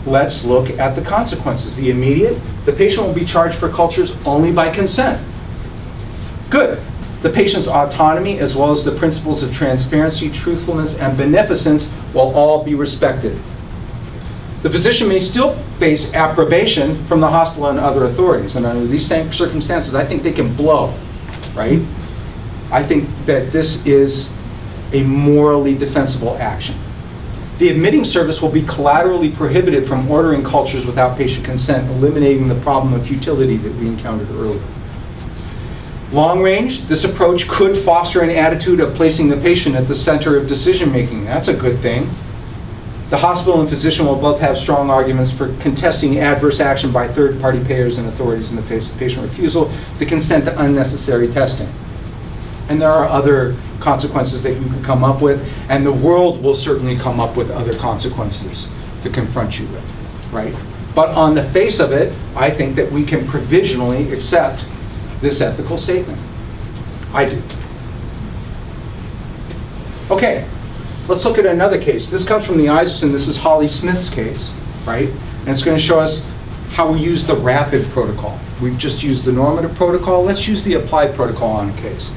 let's look at the consequences. The immediate, the patient will be charged for cultures only by consent. Good. The patient's autonomy, as well as the principles of transparency, truthfulness, and beneficence will all be respected. The physician may still face approbation from the hospital and other authorities, and under these same circumstances, I think they can blow, right? I think that this is a morally defensible action. The admitting service will be collaterally prohibited from ordering cultures without patient consent, eliminating the problem of futility that we encountered earlier. Long range, this approach could foster an attitude of placing the patient at the center of decision making. That's a good thing. The hospital and physician will both have strong arguments for contesting adverse action by third-party payers and authorities in the face of patient refusal to consent to unnecessary testing. And there are other consequences that you could come up with, and the world will certainly come up with other consequences to confront you with, right? But on the face of it, I think that we can provisionally accept this ethical statement. I do. Okay. Let's look at another case. This comes from the Isaacson. This is Holly Smith's case, right? And it's going to show us how we use the RAPID protocol. We've just used the normative protocol. Let's use the applied protocol on a case.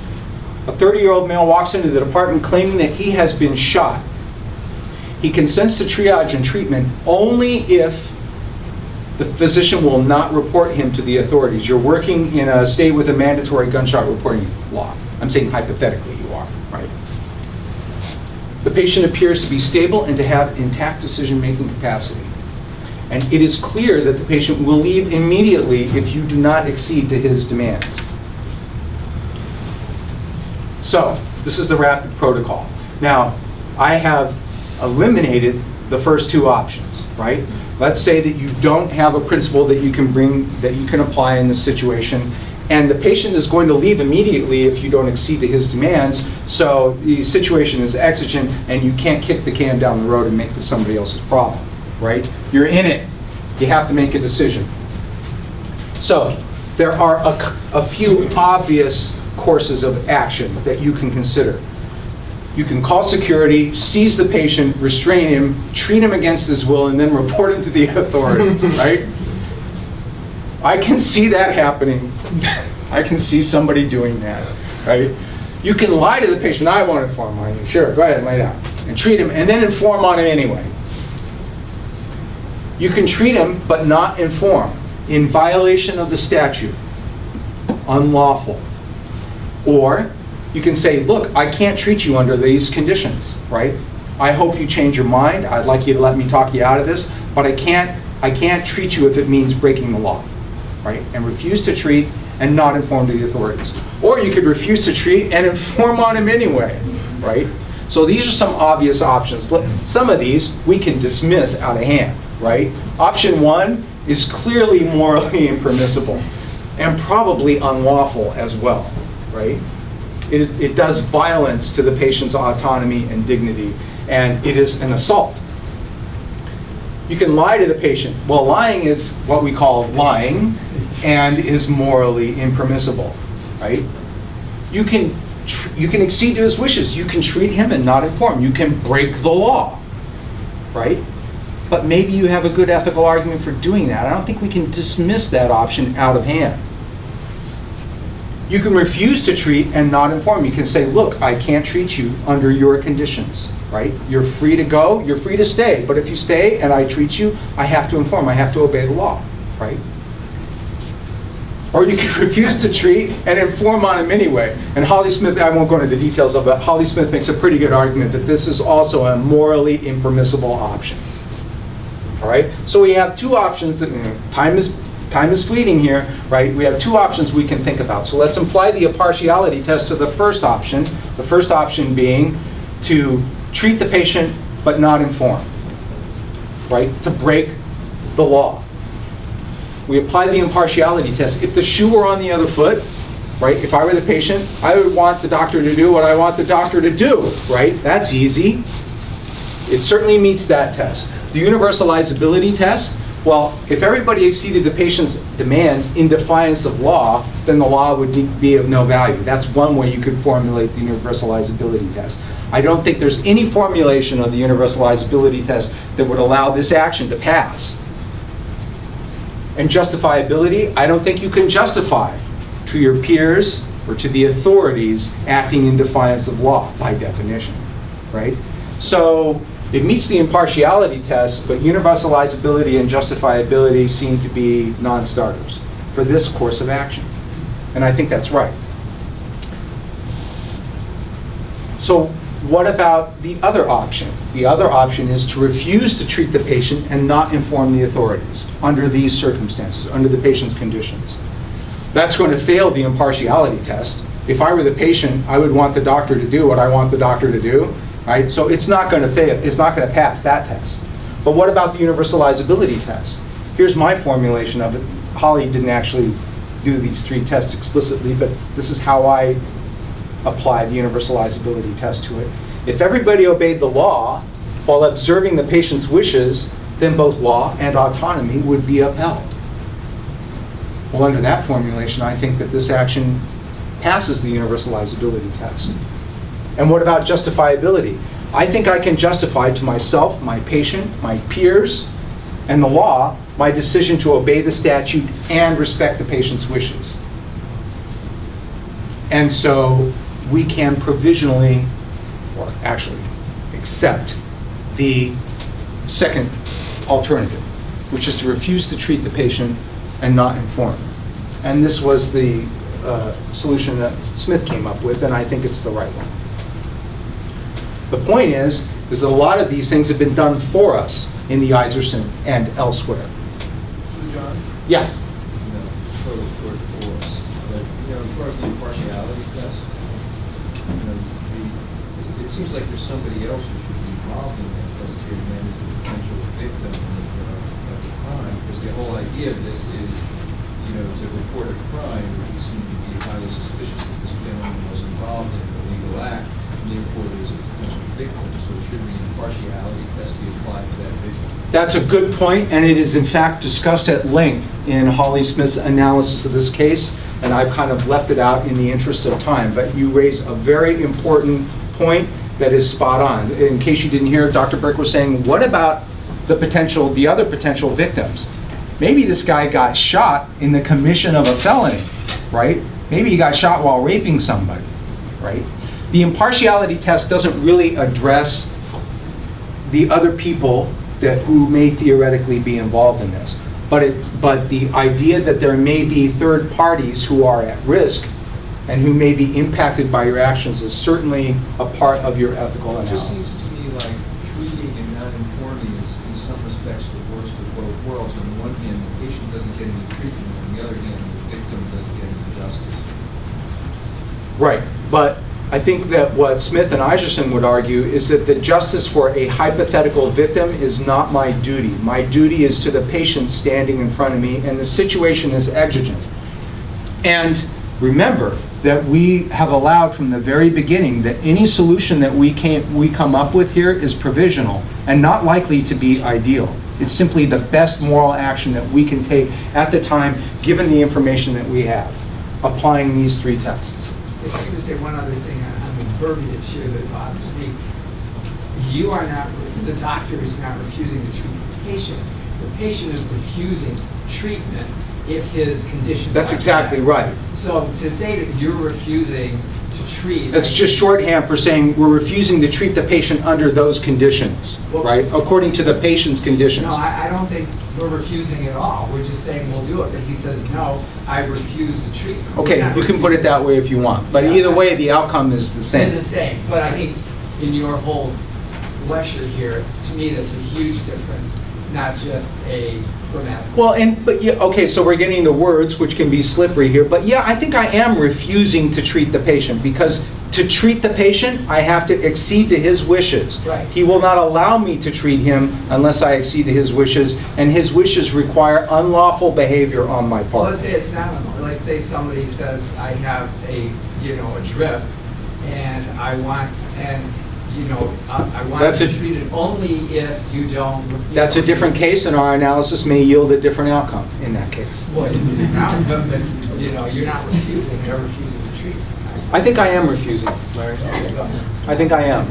A 30-year-old male walks into the department claiming that he has been shot. He consents to triage and treatment only if the physician will not report him to the authorities. You're working in a state with a mandatory gunshot reporting law. I'm saying hypothetically you are, right? The patient appears to be stable and to have intact decision-making capacity. And it is clear that the patient will leave immediately if you do not accede to his demands. So, this is the RAPID protocol. Now, I have eliminated the first two options, right? Let's say that you don't have a principle that you can bring, that you can apply in this situation, and the patient is going to leave immediately if you don't accede to his demands, so the situation is exigent and you can't kick the can down the road and make this somebody else's problem, right? You're in it. You have to make a decision. So there are a few obvious courses of action that you can consider. You can call security, seize the patient, restrain him, treat him against his will, and then report him to the authorities, right? I can see that happening. I can see somebody doing that, right? You can lie to the patient, I won't inform on you. Sure, go ahead and lay down. And treat him, and then inform on him anyway. You can treat him, but not inform, in violation of the statute. Unlawful. Or, you can say, look, I can't treat you under these conditions, right? I hope you change your mind. I'd like you to let me talk you out of this, but I can't I can't treat you if it means breaking the law, right? And refuse to treat and not inform the authorities. Or you could refuse to treat and inform on him anyway, right? So these are some obvious options. Some of these we can dismiss out of hand, right? Option 1 is clearly morally impermissible and probably unlawful as well, right? It does violence to the patient's autonomy and dignity, and it is an assault. You can lie to the patient. Well, lying is what we call lying and is morally impermissible, right? You can accede to his wishes. You can treat him and not inform. You can break the law, right? But maybe you have a good ethical argument for doing that. I don't think we can dismiss that option out of hand. You can refuse to treat and not inform. You can say, look, I can't treat you under your conditions, right? You're free to go, you're free to stay, but if you stay and I treat you, I have to inform, I have to obey the law, right? Or you can refuse to treat and inform on him anyway. And Holly Smith, I won't go into the details of it, Holly Smith makes a pretty good argument that this is also a morally impermissible option. All right, so we have two options that, time is fleeting here, right? We have two options we can think about. So let's apply the impartiality test to the first option being to treat the patient but not inform, right? To break the law. We apply the impartiality test. If the shoe were on the other foot, right? If I were the patient, I would want the doctor to do what I want the doctor to do, right? That's easy. It certainly meets that test. The universalizability test, well, if everybody exceeded the patient's demands in defiance of law, then the law would be of no value. That's one way you could formulate the universalizability test. I don't think there's any formulation of the universalizability test that would allow this action to pass. And justifiability, I don't think you can justify to your peers or to the authorities acting in defiance of law by definition, right? So it meets the impartiality test, but universalizability and justifiability seem to be non-starters for this course of action. And I think that's right. So what about the other option? The other option is to refuse to treat the patient and not inform the authorities under these circumstances, under the patient's conditions. That's going to fail the impartiality test. If I were the patient, I would want the doctor to do what I want the doctor to do. Right? So it's not going to fail. It's not going to pass that test. But what about the universalizability test? Here's my formulation of it. Holly didn't actually do these three tests explicitly, but this is how I apply the universalizability test to it. If everybody obeyed the law while observing the patient's wishes, then both law and autonomy would be upheld. Well, under that formulation, I think that this action passes the universalizability test. And what about justifiability? I think I can justify to myself, my patient, my peers, and the law my decision to obey the statute and respect the patient's wishes. And so we can provisionally, or actually accept the second alternative, which is to refuse to treat the patient and not inform. And this was the solution that Smith came up with, and I think it's the right one. The point is that a lot of these things have been done for us in the Iserson and elsewhere. So John? Yeah. Total for us. But, as far as the impartiality test, it seems like there's somebody else who should be involved in that test here, and that is the potential victim of the crime. Because the whole idea of this is, to report a crime, which would seem to be highly suspicious that this gentleman was involved in an illegal act, and therefore there's a potential victim. So should the impartiality test be applied to that victim? That's a good point, and it is in fact discussed at length in Holly Smith's analysis of this case, and I've kind of left it out in the interest of time. But you raise a very important point that is spot on. In case you didn't hear, Dr. Burke was saying, what about the other potential victims? Maybe this guy got shot in the commission of a felony, right? Maybe he got shot while raping somebody, right? The impartiality test doesn't really address the other people who may theoretically be involved in this. But the idea that there may be third parties who are at risk and who may be impacted by your actions is certainly a part of your ethical It just analysis. seems to me like treating and not informing is in some respects the worst of both worlds. On the one hand, the patient doesn't get any treatment, on the other hand, the victim doesn't get any justice. Right, but I think that what Smith and Iserson would argue is that the justice for a hypothetical victim is not my duty. My duty is to the patient standing in front of me, and the situation is exigent. And remember that we have allowed from the very beginning that any solution that we come up with here is provisional and not likely to be ideal. It's simply the best moral action that we can take at the time, given the information that we have, applying these three tests. If I could say one other thing on the verbiage here that bothers me. You are not, the doctor is not refusing to treat the patient. The patient is refusing treatment if his condition. That's exactly right. So to say that you're refusing to treat. That's just shorthand for saying we're refusing to treat the patient under those conditions, right? According to the patient's conditions. No, I don't think we're refusing at all. We're just saying we'll do it. But he says, no, I refuse the treatment. Okay, you can put it that way if you want, but either way, the outcome is the same. It's the same, but I think in your whole lecture here, to me, that's a huge difference, not just a grammatical. Well, but yeah, okay, so we're getting into words, which can be slippery here, but yeah, I think I am refusing to treat the patient, because to treat the patient, I have to accede to his wishes. Right. He will not allow me to treat him unless I accede to his wishes, and his wishes require unlawful behavior on my Well, part. let's say it's not, let's say somebody says, I have a drip, and I want, I want That's to a- treat it only if you don't. That's a different case, and our analysis may yield a different outcome in that case. Well, you're not refusing, you're refusing to treat. I think I am refusing, Larry. I think I am.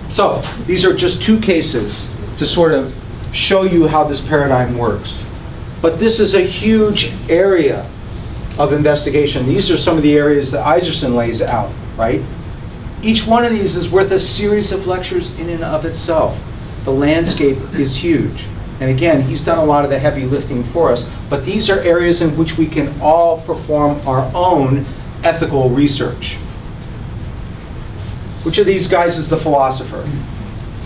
So, these are just two cases to sort of show you how this paradigm works. But this is a huge area of investigation. These are some of the areas that Iserson lays out, right? Each one of these is worth a series of lectures in and of itself. The landscape is huge. And again, he's done a lot of the heavy lifting for us, but these are areas in which we can all perform our own ethical research. Which of these guys is the philosopher?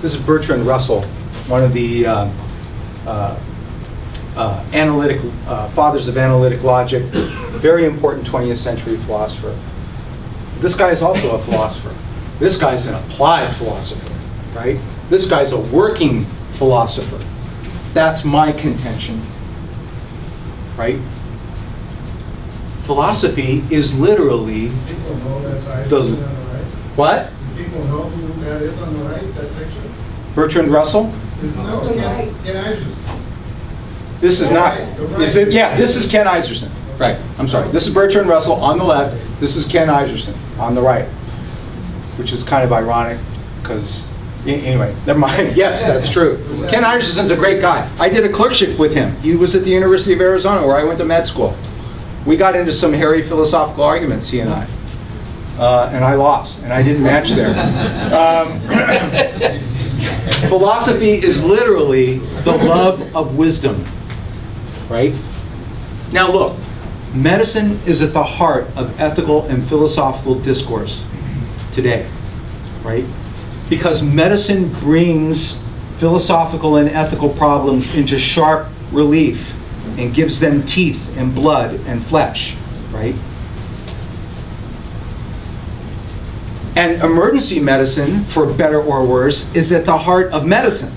This is Bertrand Russell, one of the fathers of analytic logic, very important 20th century philosopher. This guy is also a philosopher. This guy's an applied philosopher, right? This guy's a working philosopher. That's my contention, right? Philosophy is literally People know that's Iserson the... on the right. What? People know who that is on the right, that picture? Bertrand Russell? No, Ken Iserson. This is not, is it, yeah, this is Ken Iserson. Right, I'm sorry. This is Bertrand Russell on the left. This is Ken Iserson on the right, which is kind of ironic because, anyway, never mind. Yes, that's true. Ken Iserson's a great guy. I did a clerkship with him. He was at the University of Arizona where I went to med school. We got into some hairy philosophical arguments, he and I. And I lost, and I didn't match there. Philosophy is literally the love of wisdom, right? Now look, medicine is at the heart of ethical and philosophical discourse today, right? Because medicine brings philosophical and ethical problems into sharp relief and gives them teeth and blood and flesh, right? And emergency medicine, for better or worse, is at the heart of medicine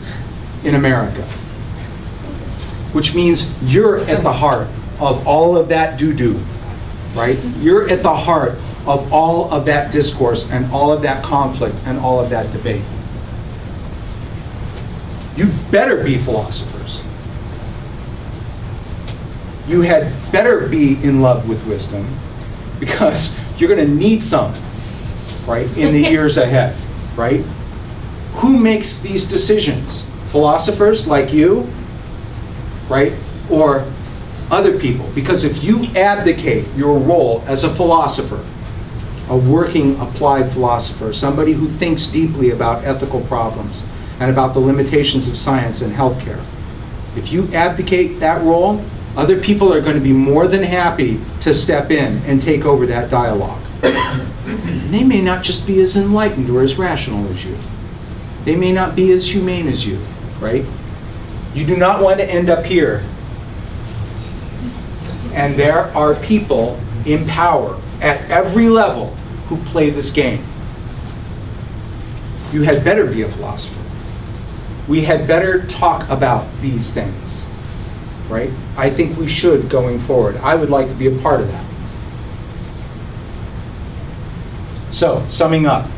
in America. Which means you're at the heart of all of that doo-doo, right? You're at the heart of all of that discourse and all of that conflict and all of that debate. You better be philosophers. You had better be in love with wisdom because you're going to need some, right, in the years ahead, right? Who makes these decisions? Philosophers like you, right? Or other people? Because if you abdicate your role as a philosopher, a working applied philosopher, somebody who thinks deeply about ethical problems and about the limitations of science and healthcare, if you abdicate that role, other people are going to be more than happy to step in and take over that dialogue. And they may not just be as enlightened or as rational as you. They may not be as humane as you, right? You do not want to end up here. And there are people in power at every level who play this game. You had better be a philosopher. We had better talk about these things, right? I think we should going forward. I would like to be a part of that. So, summing up,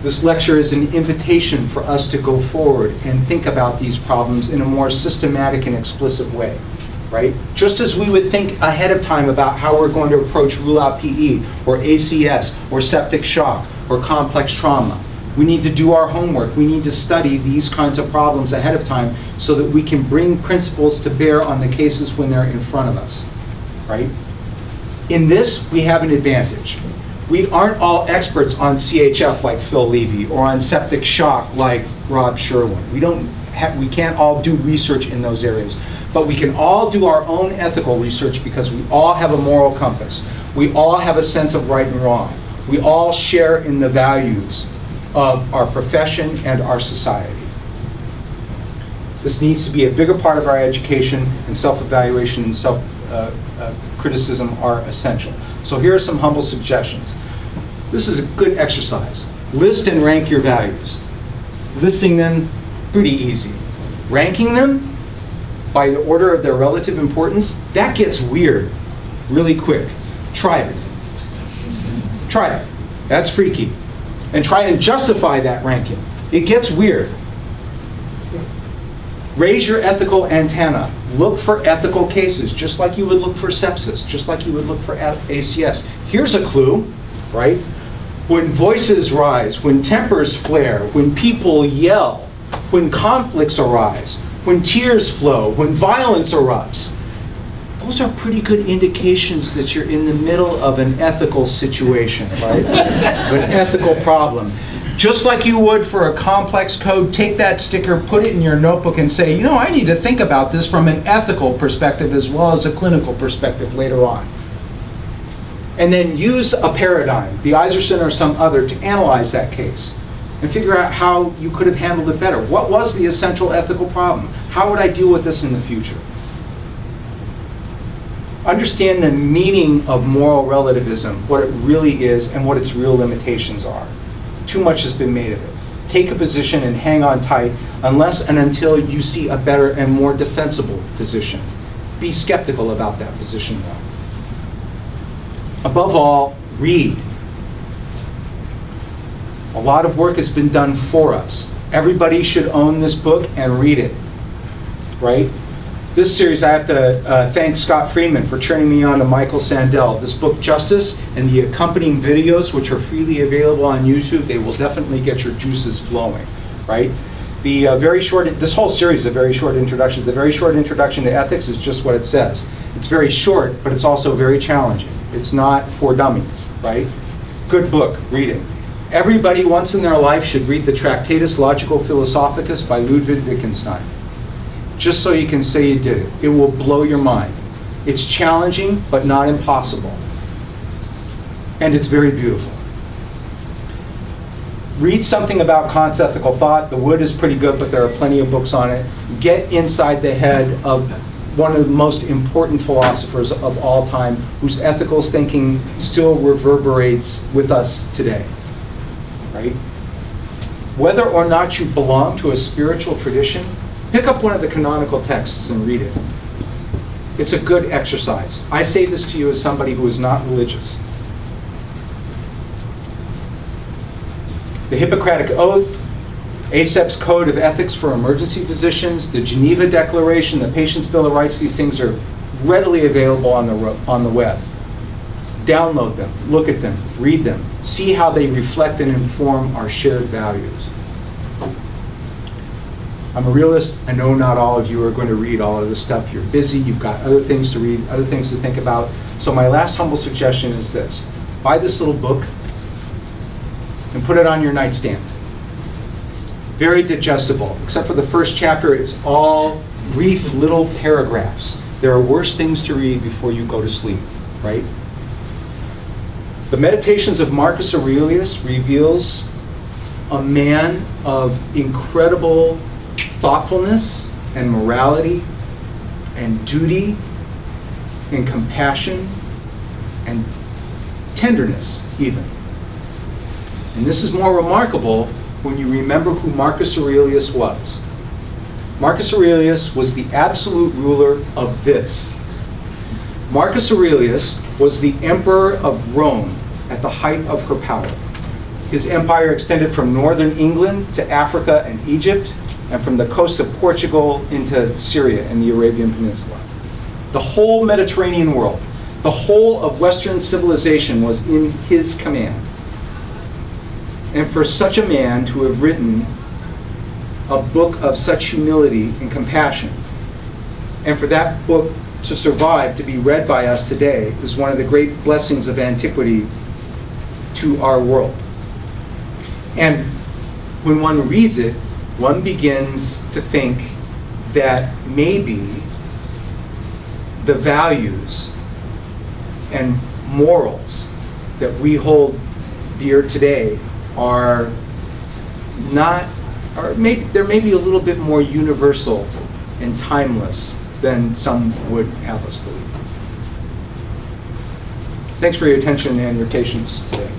this lecture is an invitation for us to go forward and think about these problems in a more systematic and explicit way, right? Just as we would think ahead of time about how we're going to approach rule-out PE, or ACS, or septic shock, or complex trauma. We need to do our homework. We need to study these kinds of problems ahead of time so that we can bring principles to bear on the cases when they're in front of us, right? In this, we have an advantage. We aren't all experts on CHF like Phil Levy or on septic shock like Rob Sherwin. We can't all do research in those areas, but we can all do our own ethical research because we all have a moral compass. We all have a sense of right and wrong. We all share in the values of our profession and our society. This needs to be a bigger part of our education, and self-evaluation and self-criticism are essential. So here are some humble suggestions. This is a good exercise. List and rank your values. Listing them, pretty easy. Ranking them by the order of their relative importance, that gets weird really quick. Try it. Try it. That's freaky. And try and justify that ranking. It gets weird. Raise your ethical antenna. Look for ethical cases, just like you would look for sepsis, just like you would look for ACS. Here's a clue, right? When voices rise, when tempers flare, when people yell, when conflicts arise, when tears flow, when violence erupts, those are pretty good indications that you're in the middle of an ethical situation, right? An ethical problem. Just like you would for a complex code, take that sticker, put it in your notebook and say, you know, I need to think about this from an ethical perspective as well as a clinical perspective later on. And then use a paradigm, the Iserson or some other, to analyze that case and figure out how you could have handled it better. What was the essential ethical problem? How would I deal with this in the future? Understand the meaning of moral relativism, what it really is and what its real limitations are. Too much has been made of it. Take a position and hang on tight unless and until you see a better and more defensible position. Be skeptical about that position though. Above all, read. A lot of work has been done for us. Everybody should own this book and read it, right? This series, I have to thank Scott Friedman for turning me on to Michael Sandel. This book, Justice, and the accompanying videos, which are freely available on YouTube, they will definitely get your juices flowing, right? The this whole series is a very short introduction. The very short introduction to ethics is just what it says. It's very short, but it's also very challenging. It's not for dummies, right? Good book, read it. Everybody once in their life should read the Tractatus Logico-Philosophicus by Ludwig Wittgenstein. Just so you can say you did it. It will blow your mind. It's challenging, but not impossible. And it's very beautiful. Read something about Kant's ethical thought. The Wood is pretty good, but there are plenty of books on it. Get inside the head of one of the most important philosophers of all time, whose ethical thinking still reverberates with us today, right? Whether or not you belong to a spiritual tradition, pick up one of the canonical texts and read it. It's a good exercise. I say this to you as somebody who is not religious. The Hippocratic Oath, ACEP's Code of Ethics for Emergency Physicians, the Geneva Declaration, the Patient's Bill of Rights, these things are readily available on the web. Download them, look at them, read them, see how they reflect and inform our shared values. I'm a realist. I know not all of you are going to read all of this stuff. You're busy, you've got other things to read, other things to think about. So my last humble suggestion is this. Buy this little book and put it on your nightstand. Very digestible. Except for the first chapter, it's all brief little paragraphs. There are worse things to read before you go to sleep, right? The Meditations of Marcus Aurelius reveals a man of incredible thoughtfulness and morality and duty and compassion and tenderness even. And this is more remarkable when you remember who Marcus Aurelius was. Marcus Aurelius was the absolute ruler of this. Marcus Aurelius was the emperor of Rome at the height of her power. His empire extended from northern England to Africa and Egypt, and from the coast of Portugal into Syria and the Arabian Peninsula. The whole Mediterranean world, the whole of Western civilization was in his command. And for such a man to have written a book of such humility and compassion, and for that book to survive, to be read by us today, is one of the great blessings of antiquity to our world. And when one reads it, one begins to think that maybe the values and morals that we hold dear today are not, or maybe they're maybe a little bit more universal and timeless than some would have us believe. Thanks for your attention and your patience today.